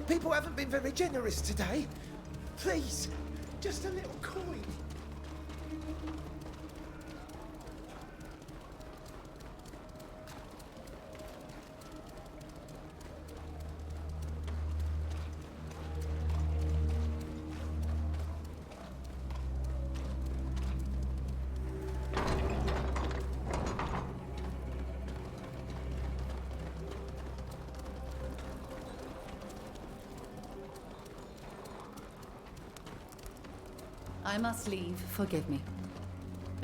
People haven't been very generous today. Please, just a little coin. I must leave, forgive me.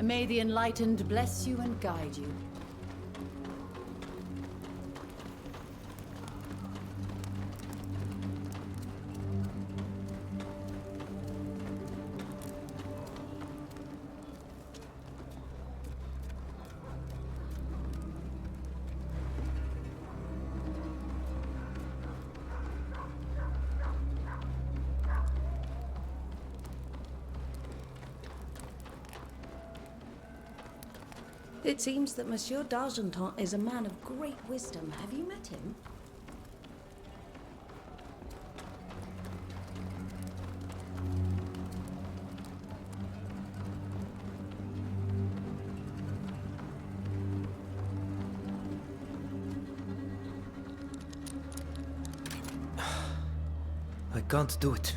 May the Enlightened bless you and guide you. It seems that Monsieur d'Argenton is a man of great wisdom. Have you met him? I can't do it.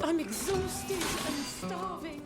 I'm exhausted and starving.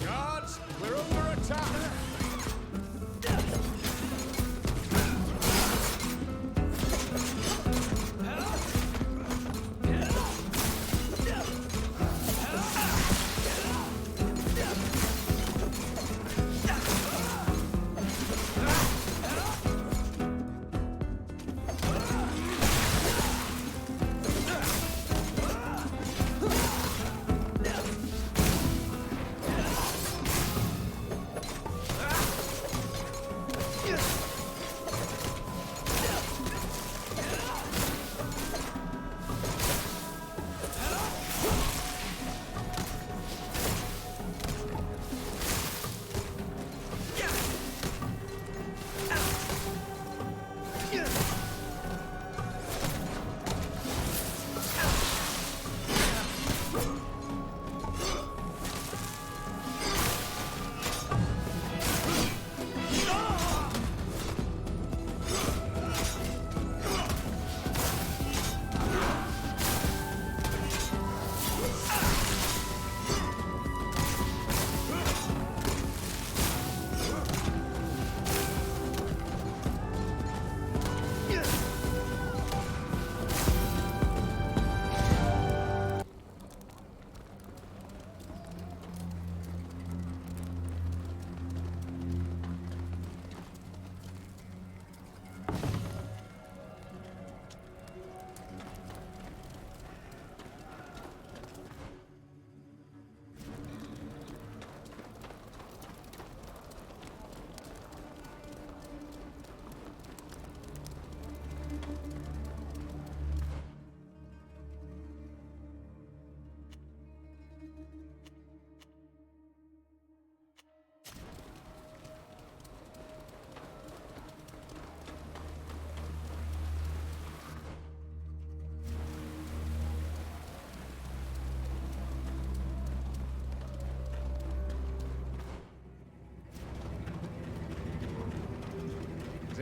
Guards, we're under attack!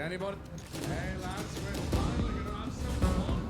anybody? Hey, lads, we're finally gonna have some fun.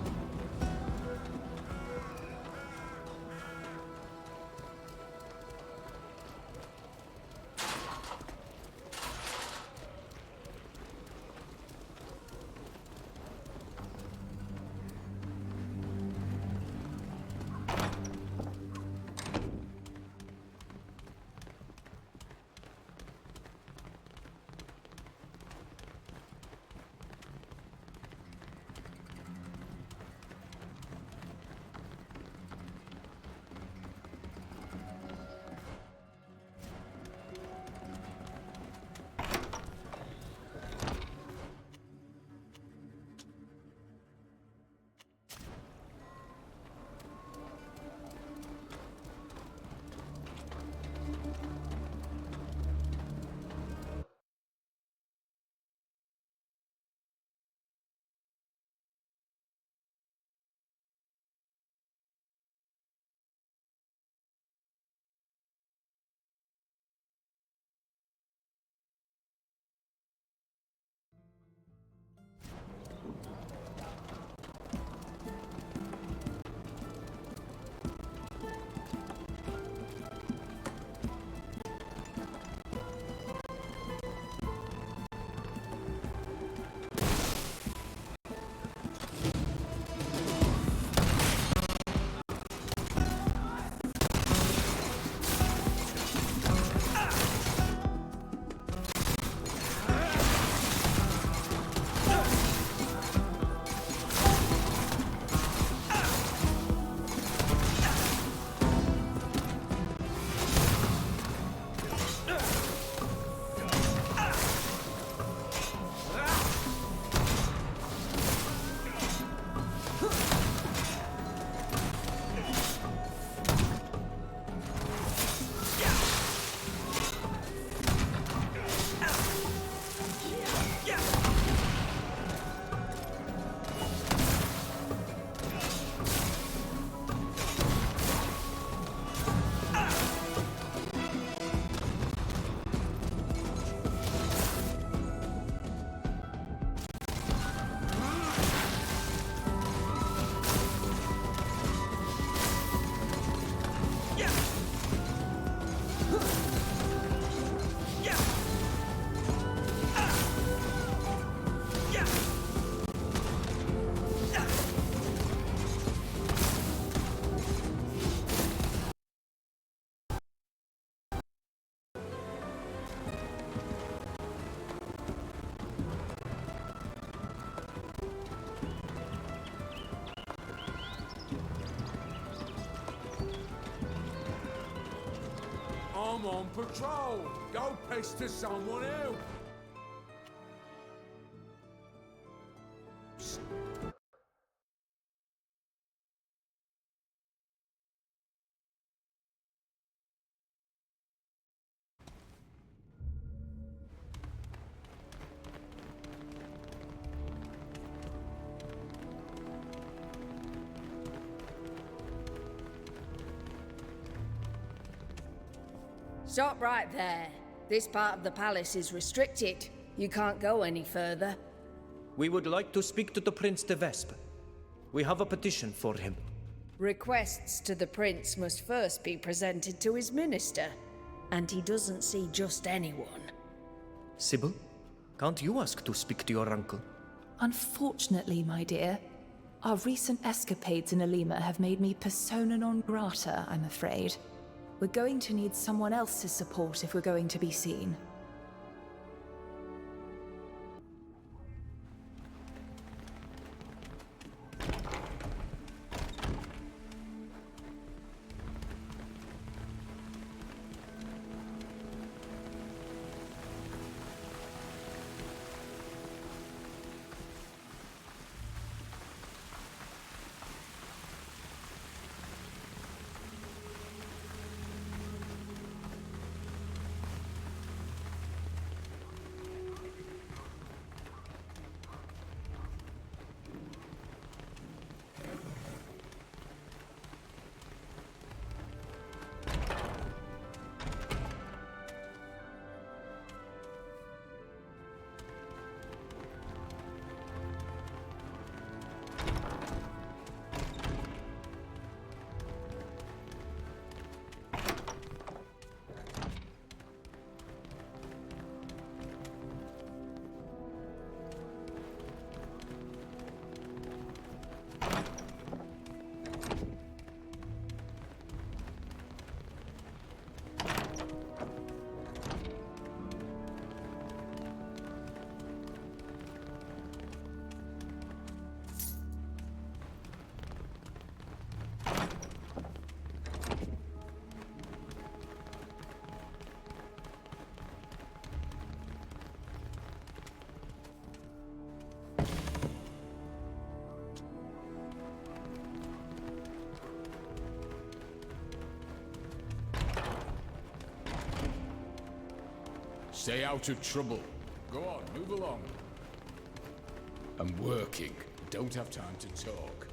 I'm on patrol. Go pester someone else. Stop right there. This part of the palace is restricted. You can't go any further. We would like to speak to the Prince de Vespe. We have a petition for him. Requests to the prince must first be presented to his minister. And he doesn't see just anyone. Sybil, can't you ask to speak to your uncle? Unfortunately, my dear, our recent escapades in Alima have made me persona non grata, I'm afraid. We're going to need someone else's support if we're going to be seen. Stay out of trouble. Go on, move along. I'm working. Don't have time to talk.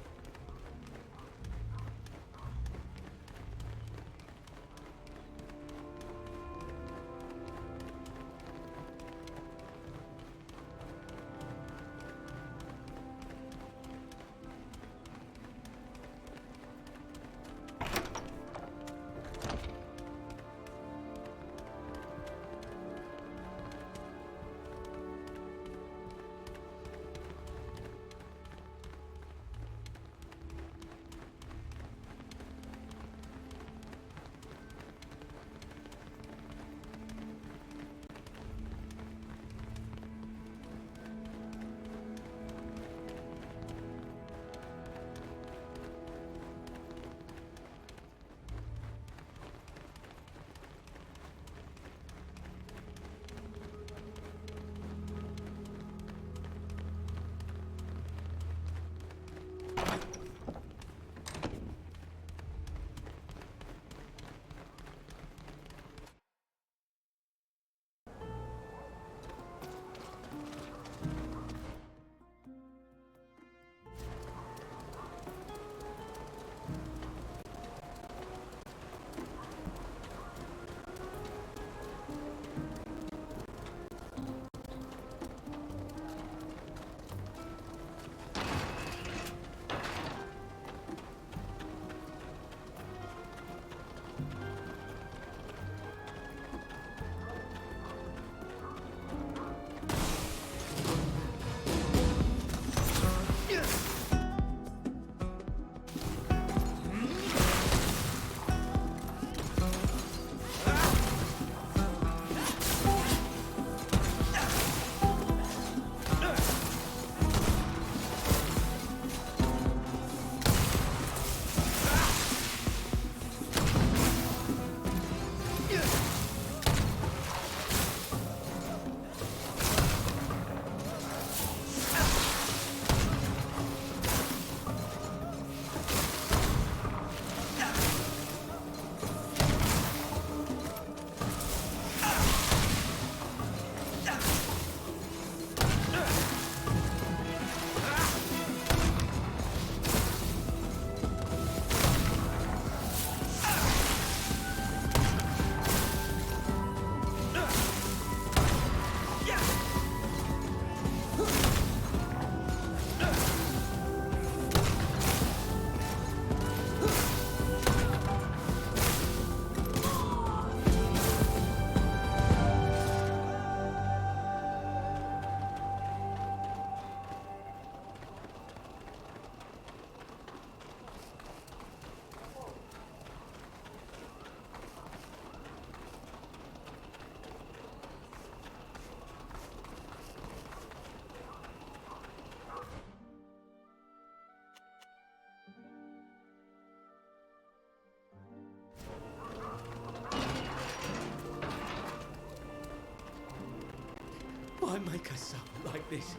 Why make us sound like this?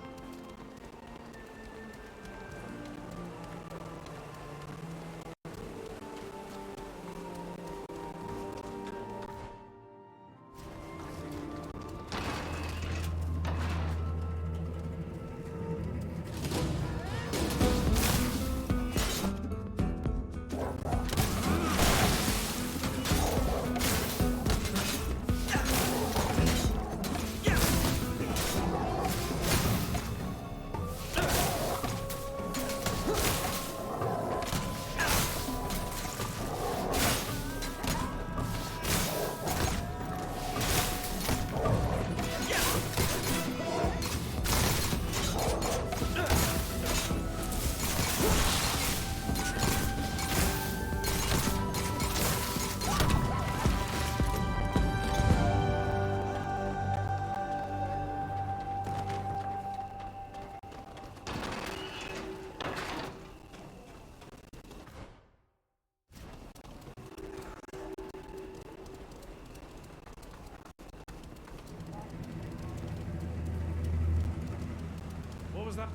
What was that?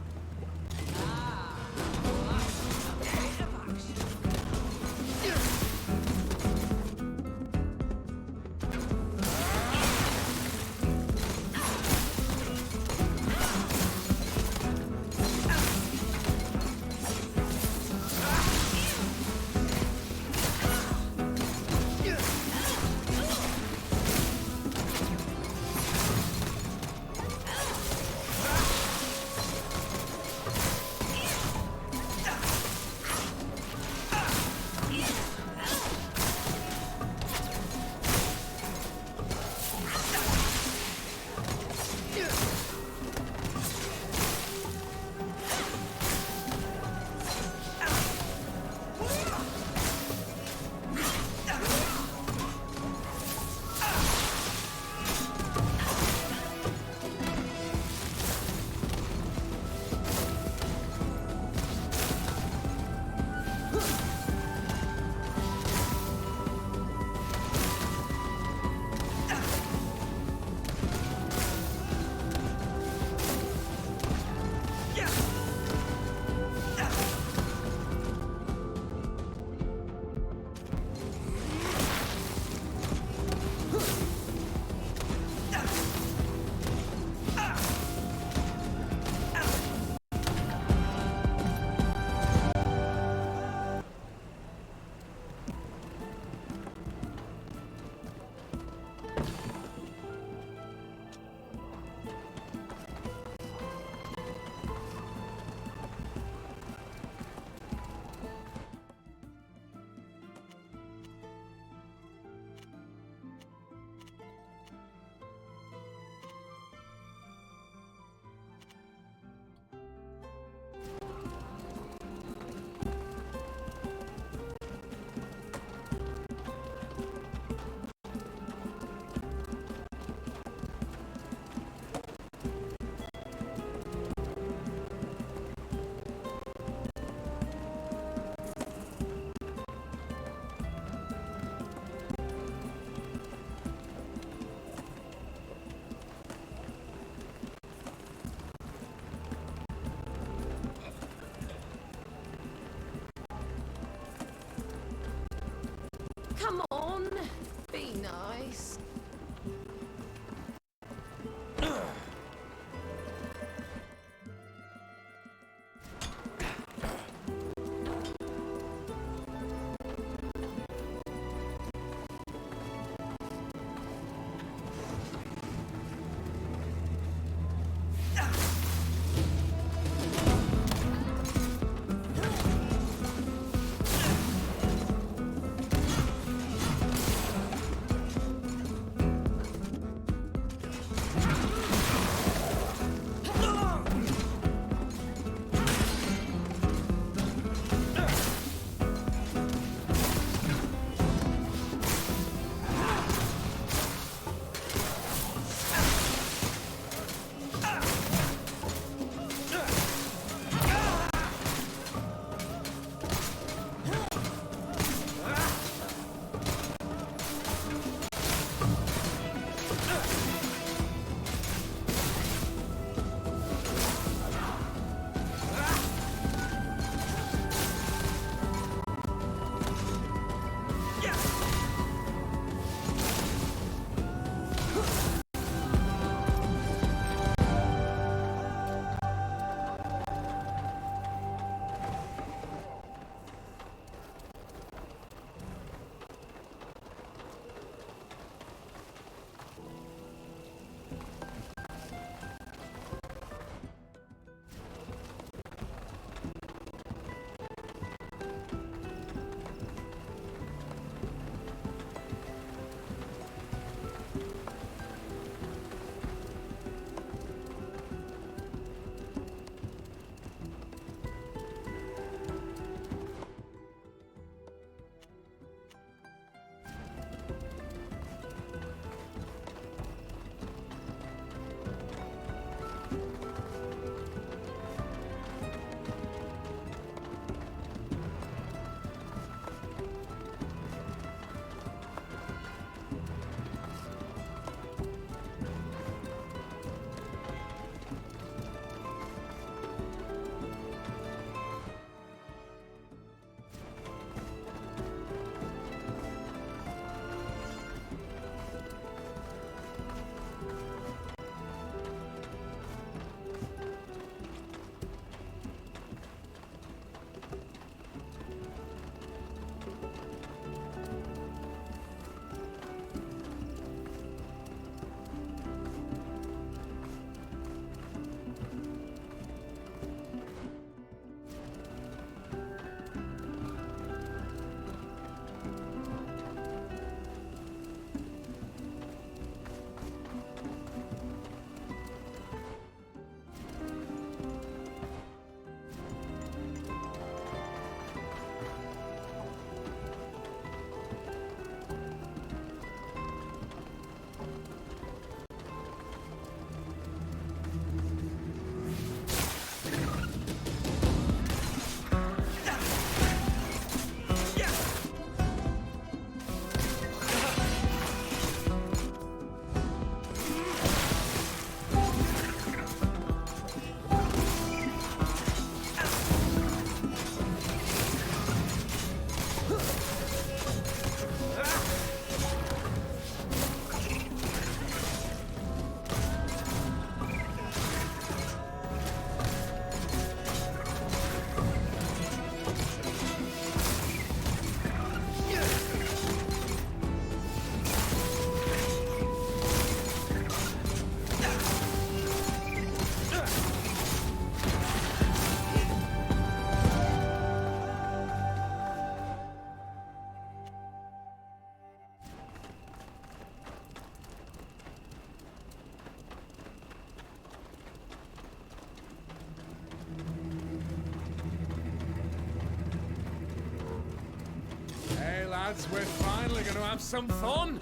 lads, we're finally going to have some fun!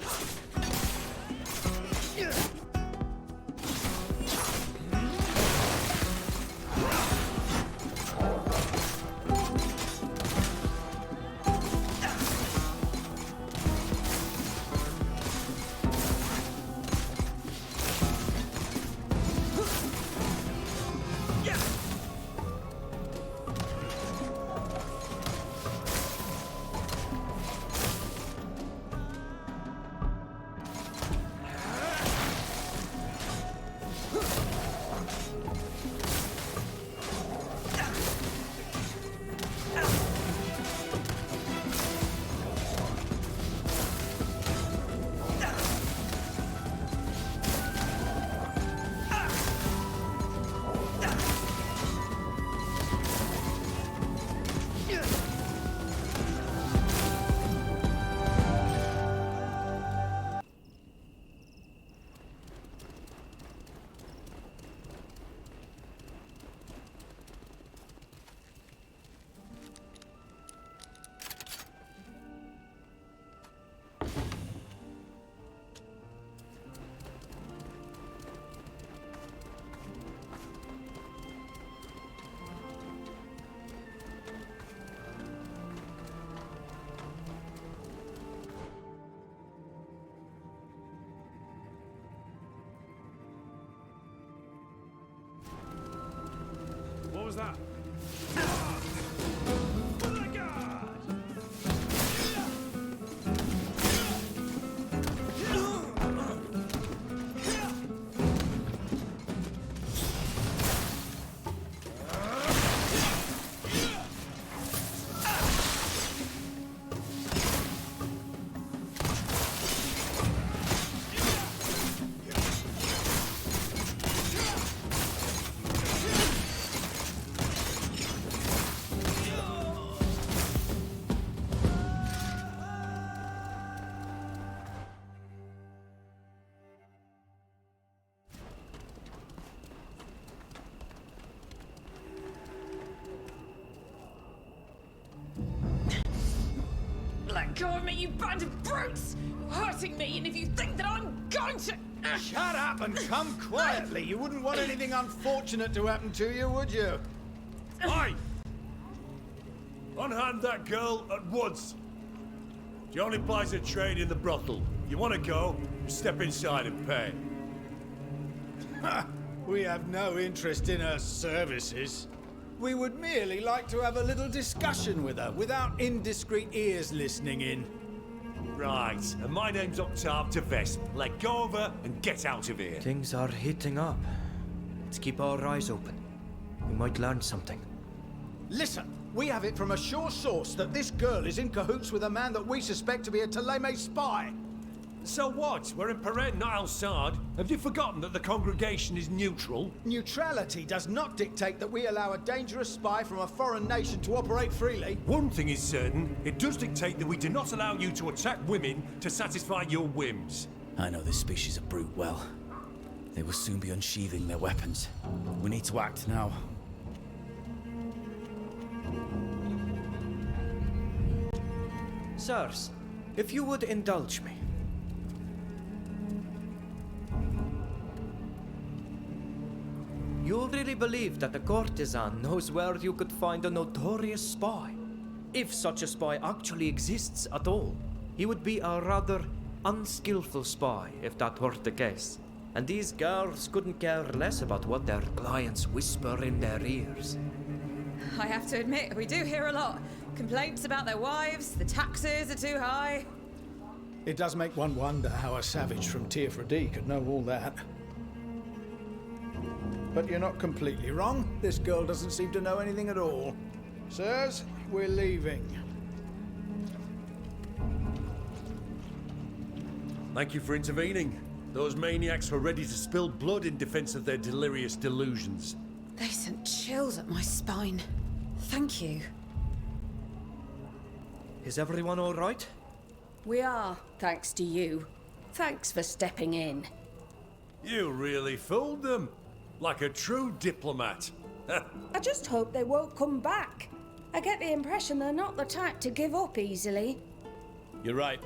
What was that? Let go of me, you band of brutes! You're hurting me, and if you think that I'm going to... Shut up and come quietly. You wouldn't want anything unfortunate to happen to you, would you? Aye! Unhand that girl at once. She only plies her trade in the brothel. You want to go, step inside and pay. Ha! We have no interest in her services. We would merely like to have a little discussion with her, without indiscreet ears listening in. Right, and my name's Octave Tevest. Let go of her and get out of here. Things are heating up. Let's keep our eyes open. We might learn something. Listen, we have it from a sure source that this girl is in cahoots with a man that we suspect to be a Thélème spy. So what? We're in Peren, not Al-Sad. Have you forgotten that the congregation is neutral? Neutrality does not dictate that we allow a dangerous spy from a foreign nation to operate freely. One thing is certain, it does dictate that we do not allow you to attack women to satisfy your whims. I know this species of brute well. They will soon be unsheathing their weapons. We need to act now. Sirs, if you would indulge me. You really believe that a courtesan knows where you could find a notorious spy? If such a spy actually exists at all, he would be a rather unskillful spy if that were the case. And these girls couldn't care less about what their clients whisper in their ears. I have to admit, we do hear a lot. Complaints about their wives, the taxes are too high. It does make one wonder how a savage from Teofredi could know all that. But you're not completely wrong. This girl doesn't seem to know anything at all. Sirs, we're leaving. Thank you for intervening. Those maniacs were ready to spill blood in defense of their delirious delusions. They sent chills up my spine. Thank you. Is everyone all right? We are, thanks to you. Thanks for stepping in. You really fooled them. Like a true diplomat. I just hope they won't come back. I get the impression they're not the type to give up easily. You're right.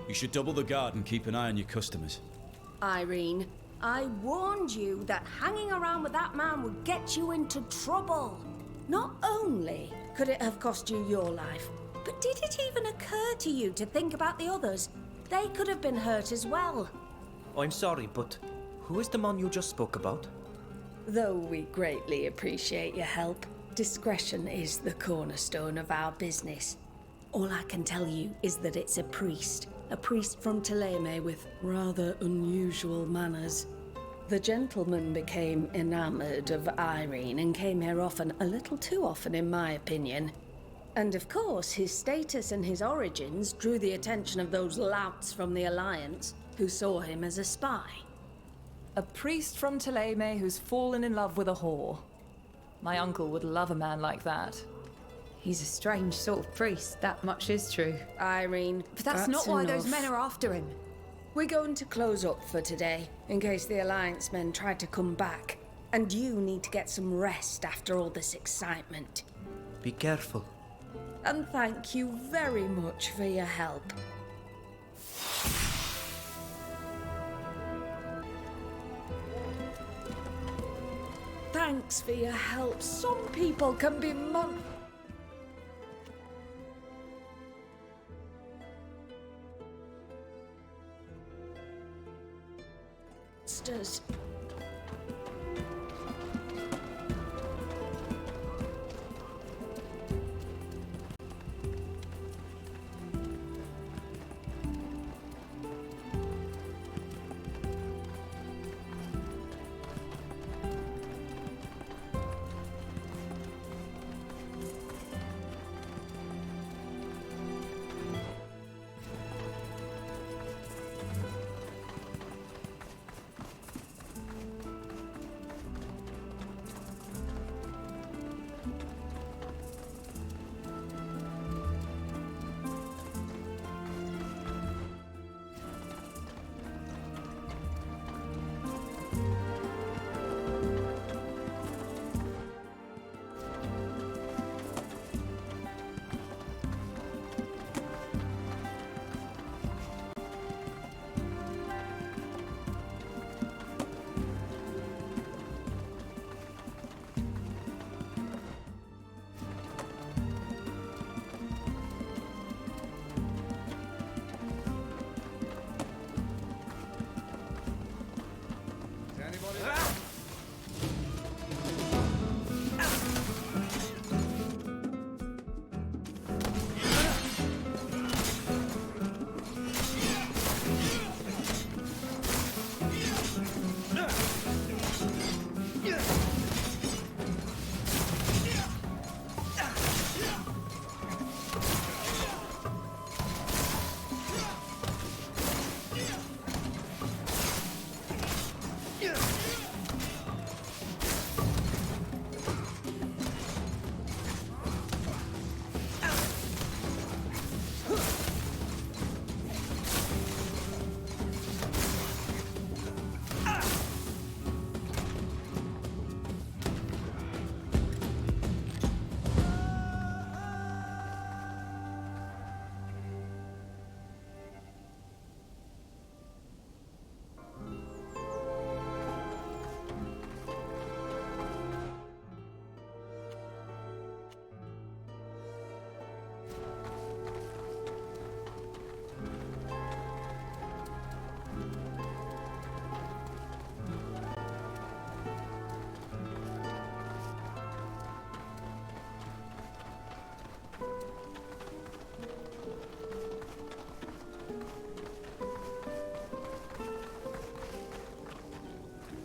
You should double the guard and keep an eye on your customers. Irene, I warned you that hanging around with that man would get you into trouble. Not only could it have cost you your life, but did it even occur to you to think about the others? They could have been hurt as well. I'm sorry, but who is the man you just spoke about? Though we greatly appreciate your help, discretion is the cornerstone of our business. All I can tell you is that it's a priest from Thélème with rather unusual manners. The gentleman became enamored of Irene and came here often, a little too often in my opinion. And of course, his status and his origins drew the attention of those louts from the Alliance who saw him as a spy. A priest from Thélème who's fallen in love with a whore. My uncle would love a man like that. He's a strange sort of priest, that much is true. Irene, But that's not why those enough. men are after him. We're going to close up for today, in case the Alliance men try to come back. And you need to get some rest after all this excitement. Be careful. And thank you very much for your help. Thanks for your help. Some people can be monsters.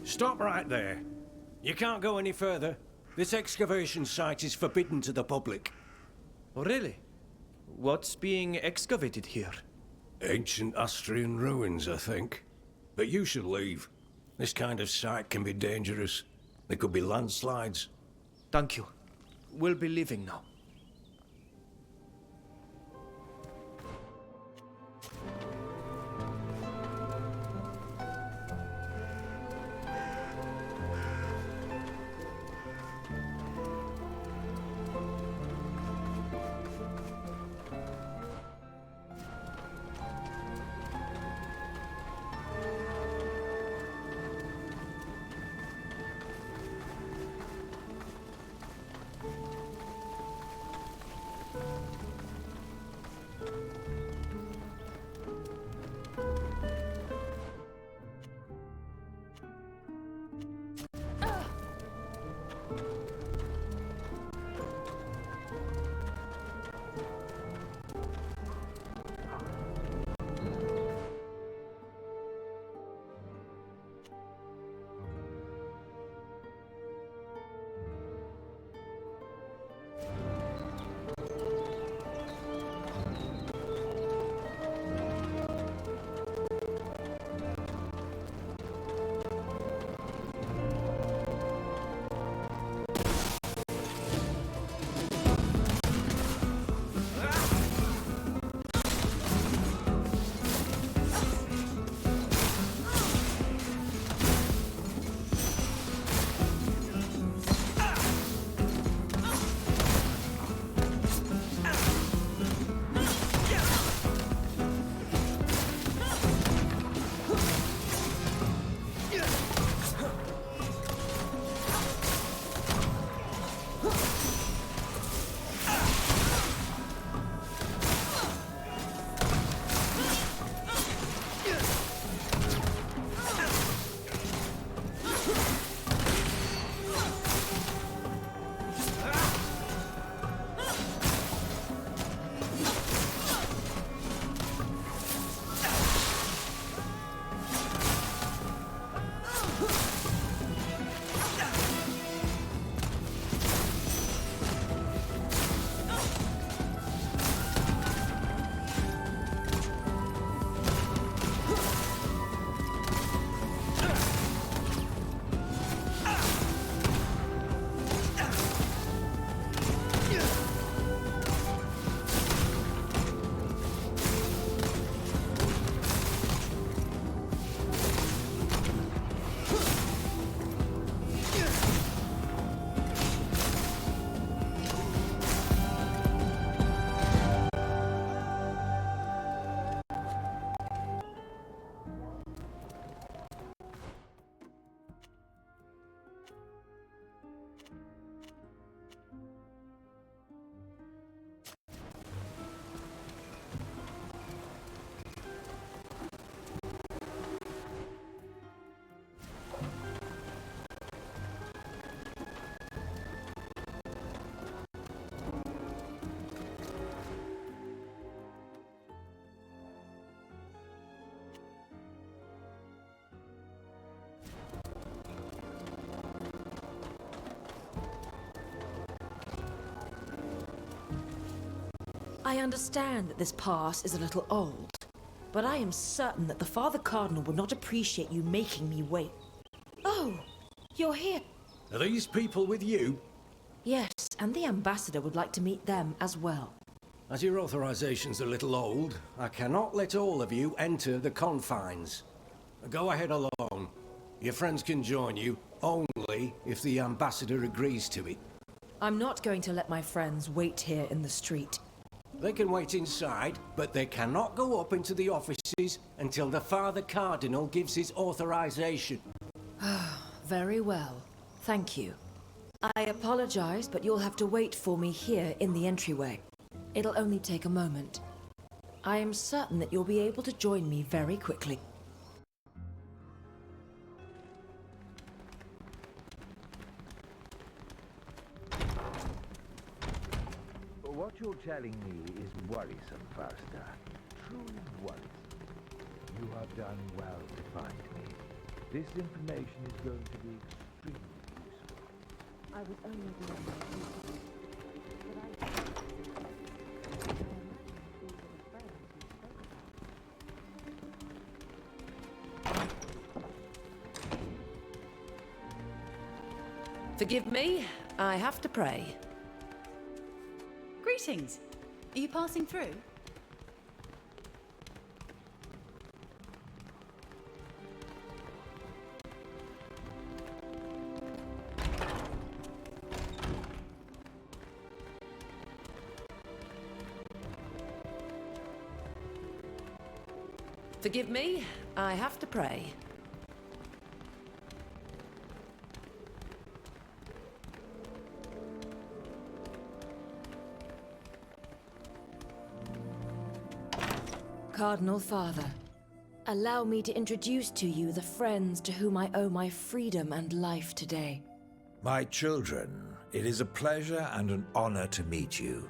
Stop right there. You can't go any further. This excavation site is forbidden to the public. Oh, really? What's being excavated here? Ancient Austrian ruins, I think. But you should leave. This kind of site can be dangerous. There could be landslides. Thank you. We'll be leaving now. I understand that this pass is a little old, but I am certain that the Father Cardinal would not appreciate you making me wait. Oh, you're here. Are these people with you? Yes, and the Ambassador would like to meet them as well. As your authorization's a little old, I cannot let all of you enter the confines. Go ahead alone. Your friends can join you, only if the Ambassador agrees to it. I'm not going to let my friends wait here in the street. They can wait inside, but they cannot go up into the offices until the Father Cardinal gives his authorization. Very well. Thank you. I apologize, but you'll have to wait for me here in the entryway. It'll only take a moment. I am certain that you'll be able to join me very quickly. What you're telling me is worrisome, Faster. Truly worrisome. You have done well to find me. This information is going to be extremely useful. I was only doing my duty, Forgive me, I have to pray. Greetings. Are you passing through? Forgive me, I have to pray. Cardinal Father, allow me to introduce to you the friends to whom I owe my freedom and life today. My children, it is a pleasure and an honor to meet you.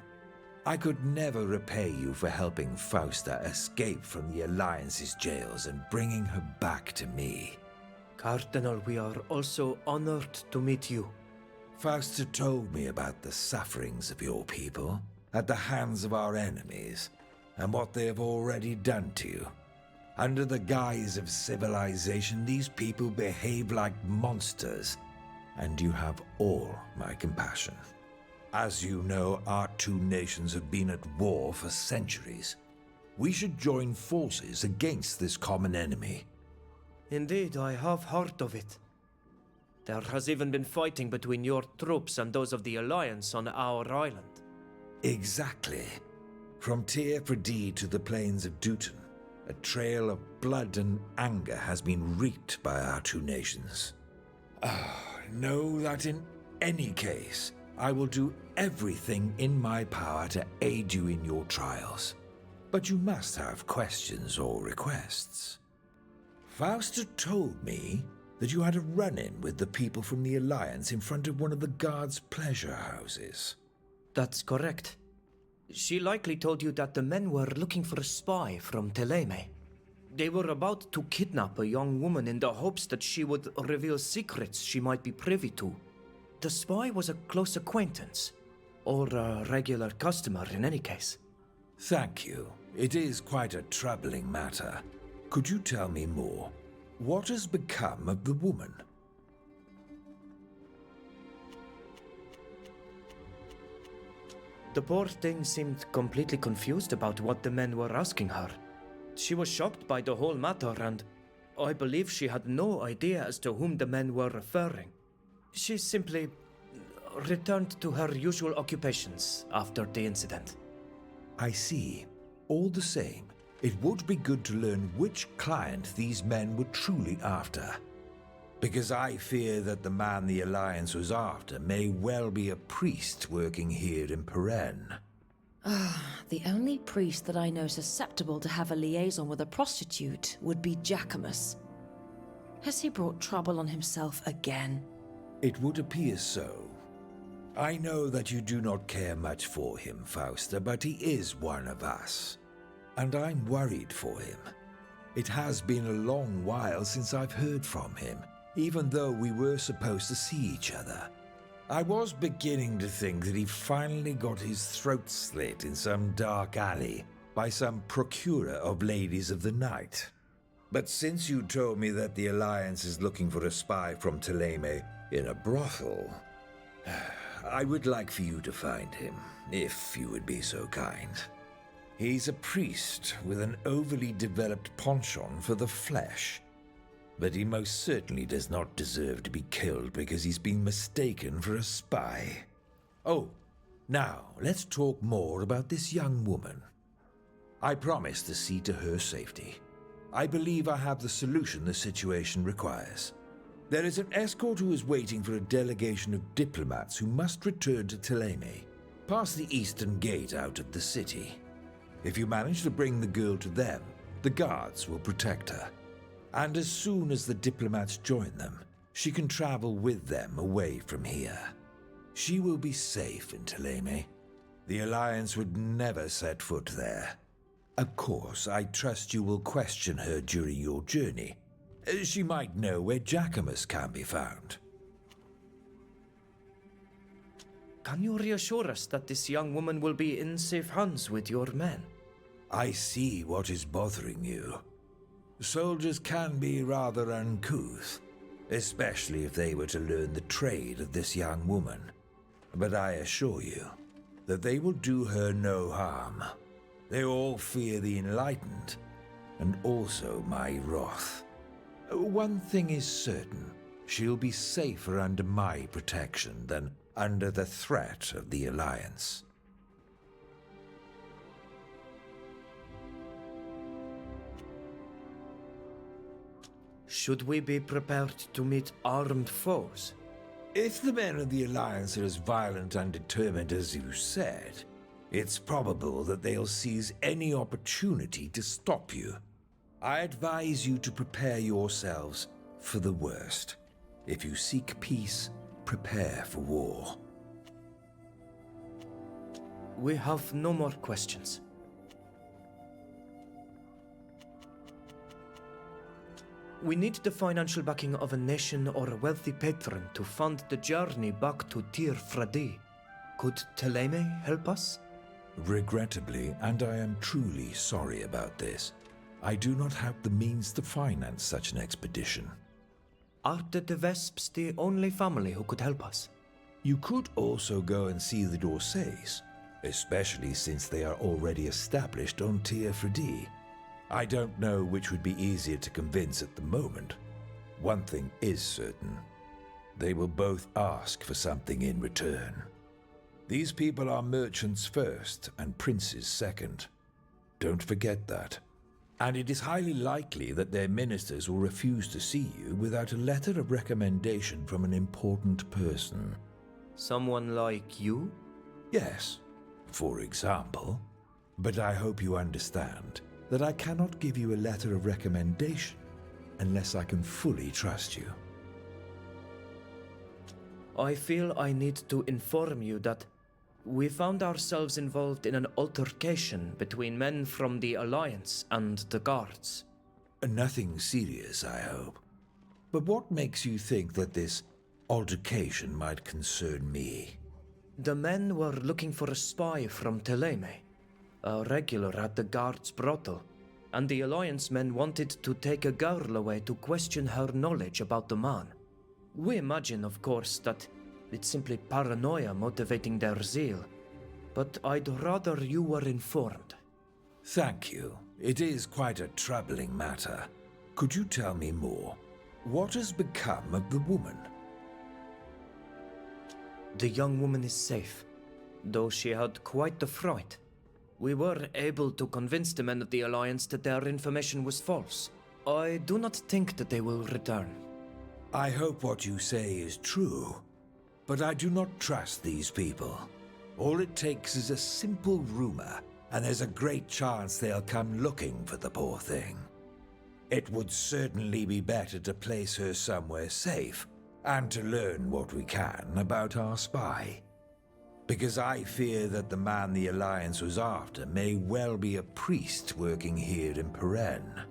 I could never repay you for helping Fausta escape from the Alliance's jails and bringing her back to me. Cardinal, we are also honored to meet you. Fausta told me about the sufferings of your people at the hands of our enemies and what they have already done to you. Under the guise of civilization, these people behave like monsters, and you have all my compassion. As you know, our two nations have been at war for centuries. We should join forces against this common enemy. Indeed, I have heard of it. There has even been fighting between your troops and those of the Alliance on our island. Exactly. From Tir Pradee to the plains of Duton, a trail of blood and anger has been wreaked by our two nations. Know that in any case, I will do everything in my power to aid you in your trials. But you must have questions or requests. Fausta told me that you had a run-in with the people from the Alliance in front of one of the guards' pleasure houses. That's correct. She likely told you that the men were looking for a spy from Teleme. They were about to kidnap a young woman in the hopes that she would reveal secrets she might be privy to. The spy was a close acquaintance, or a regular customer in any case. Thank you. It is quite a troubling matter. Could you tell me more? What has become of the woman? The poor thing seemed completely confused about what the men were asking her. She was shocked by the whole matter, and I believe she had no idea as to whom the men were referring. She simply returned to her usual occupations after the incident. I see. All the same, it would be good to learn which client these men were truly after. Because I fear that the man the Alliance was after may well be a priest working here in Peren. The only priest that I know susceptible to have a liaison with a prostitute would be Jacquemus. Has he brought trouble on himself again? It would appear so. I know that you do not care much for him, Fausta, but he is one of us. And I'm worried for him. It has been a long while since I've heard from him, even though we were supposed to see each other. I was beginning to think that he finally got his throat slit in some dark alley by some procurer of ladies of the night. But since you told me that the Alliance is looking for a spy from Teleme in a brothel, I would like for you to find him, if you would be so kind. He's a priest with an overly developed penchant for the flesh, but he most certainly does not deserve to be killed because he's been mistaken for a spy. Oh, now let's talk more about this young woman. I promise to see to her safety. I believe I have the solution the situation requires. There is an escort who is waiting for a delegation of diplomats who must return to Teleme, past the eastern gate out of the city. If you manage to bring the girl to them, the guards will protect her. And as soon as the diplomats join them, she can travel with them away from here. She will be safe in Teleme. The Alliance would never set foot there. Of course, I trust you will question her during your journey. She might know where Jacquemus can be found. Can you reassure us that this young woman will be in safe hands with your men? I see what is bothering you. Soldiers can be rather uncouth, especially if they were to learn the trade of this young woman. But I assure you that they will do her no harm. They all fear the Enlightened, and also my wrath. One thing is certain, she'll be safer under my protection than under the threat of the Alliance. Should we be prepared to meet armed foes? If the men of the Alliance are as violent and determined as you said, It's probable that they'll seize any opportunity to stop you. I advise you to prepare yourselves for the worst. If you seek peace, prepare for war. We have no more questions. We need the financial backing of a nation or a wealthy patron to fund the journey back to Tir Fradi. Could Thélème help us? Regrettably, and I am truly sorry about this, I do not have the means to finance such an expedition. Are the De Vesps the only family who could help us? You could also go and see the Dorsays, especially since they are already established on Tir Fradi. I don't know which would be easier to convince at the moment. One thing is certain. They will both ask for something in return. These people are merchants first and princes second. Don't forget that. And it is highly likely that their ministers will refuse to see you without a letter of recommendation from an important person. Someone like you? Yes, for example. But I hope you understand that I cannot give you a letter of recommendation unless I can fully trust you. I feel I need to inform you that we found ourselves involved in an altercation between men from the Alliance and the Guards. Nothing serious, I hope. But what makes you think that this altercation might concern me? The men were looking for a spy from Thélème, a regular at the Guards' brothel, and the Alliance men wanted to take a girl away to question her knowledge about the man. We imagine, of course, that it's simply paranoia motivating their zeal, but I'd rather you were informed. Thank you. It is quite a troubling matter. Could you tell me more? What has become of the woman? The young woman is safe, though she had quite the fright. We were able to convince the men of the Alliance that their information was false. I do not think that they will return. I hope what you say is true, but I do not trust these people. All it takes is a simple rumor, and there's a great chance they'll come looking for the poor thing. It would certainly be better to place her somewhere safe, and to learn what we can about our spy. Because I fear that the man the Alliance was after may well be a priest working here in Peren.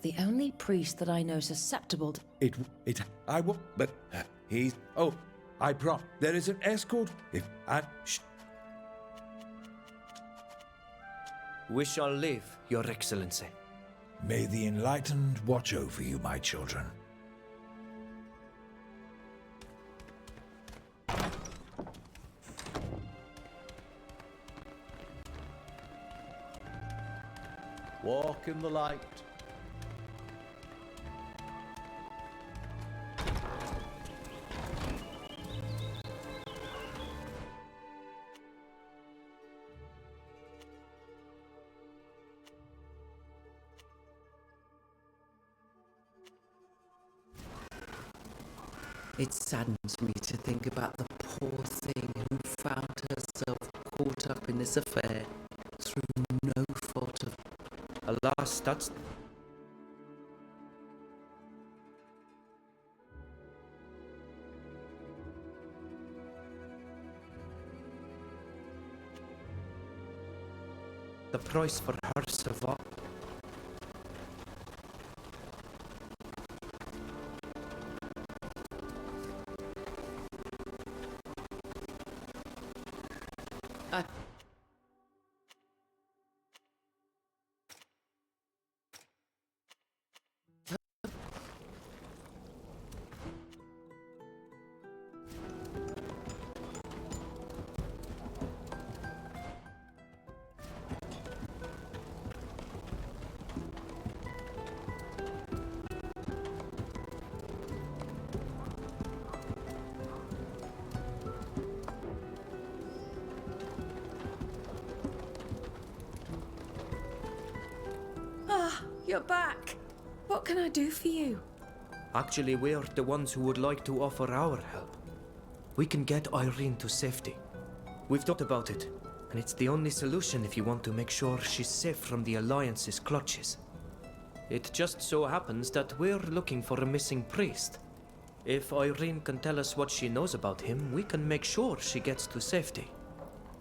The only priest that I know susceptible to... There is an escort. We shall leave, Your Excellency. May the Enlightened watch over you, my children. Walk in the light. It saddens me to think about the poor thing who found herself caught up in this affair through no fault of... Alas, that's... the price for her survival. You're back. What can I do for you? Actually, we are the ones who would like to offer our help. We can get Irene to safety. We've thought about it. And it's the only solution if you want to make sure she's safe from the Alliance's clutches. It just so happens that we're looking for a missing priest. If Irene can tell us what she knows about him, we can make sure she gets to safety.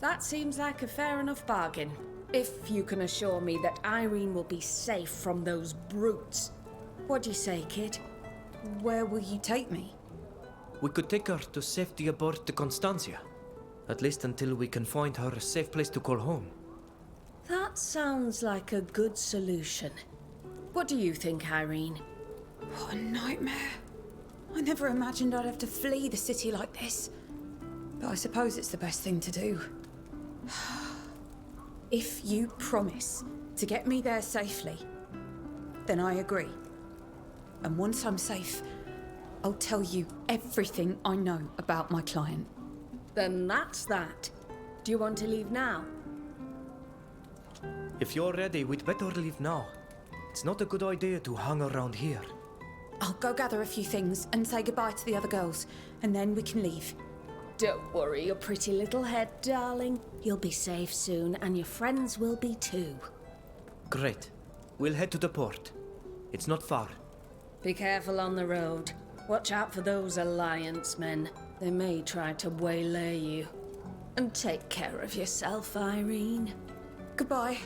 That seems like a fair enough bargain. If you can assure me that Irene will be safe from those brutes. What do you say, kid? Where will you take me? We could take her to safety aboard the Constantia. At least until we can find her a safe place to call home. That sounds like a good solution. What do you think, Irene? What a nightmare. I never imagined I'd have to flee the city like this. But I suppose it's the best thing to do. If you promise to get me there safely, then I agree. And once I'm safe, I'll tell you everything I know about my client. Then that's that. Do you want to leave now? If you're ready, we'd better leave now. It's not a good idea to hang around here. I'll go gather a few things and say goodbye to the other girls, and then we can leave. Don't worry your pretty little head, darling. You'll be safe soon, and your friends will be too. Great. We'll head to the port. It's not far. Be careful on the road. Watch out for those Alliance men. They may try to waylay you. And take care of yourself, Irene. Goodbye.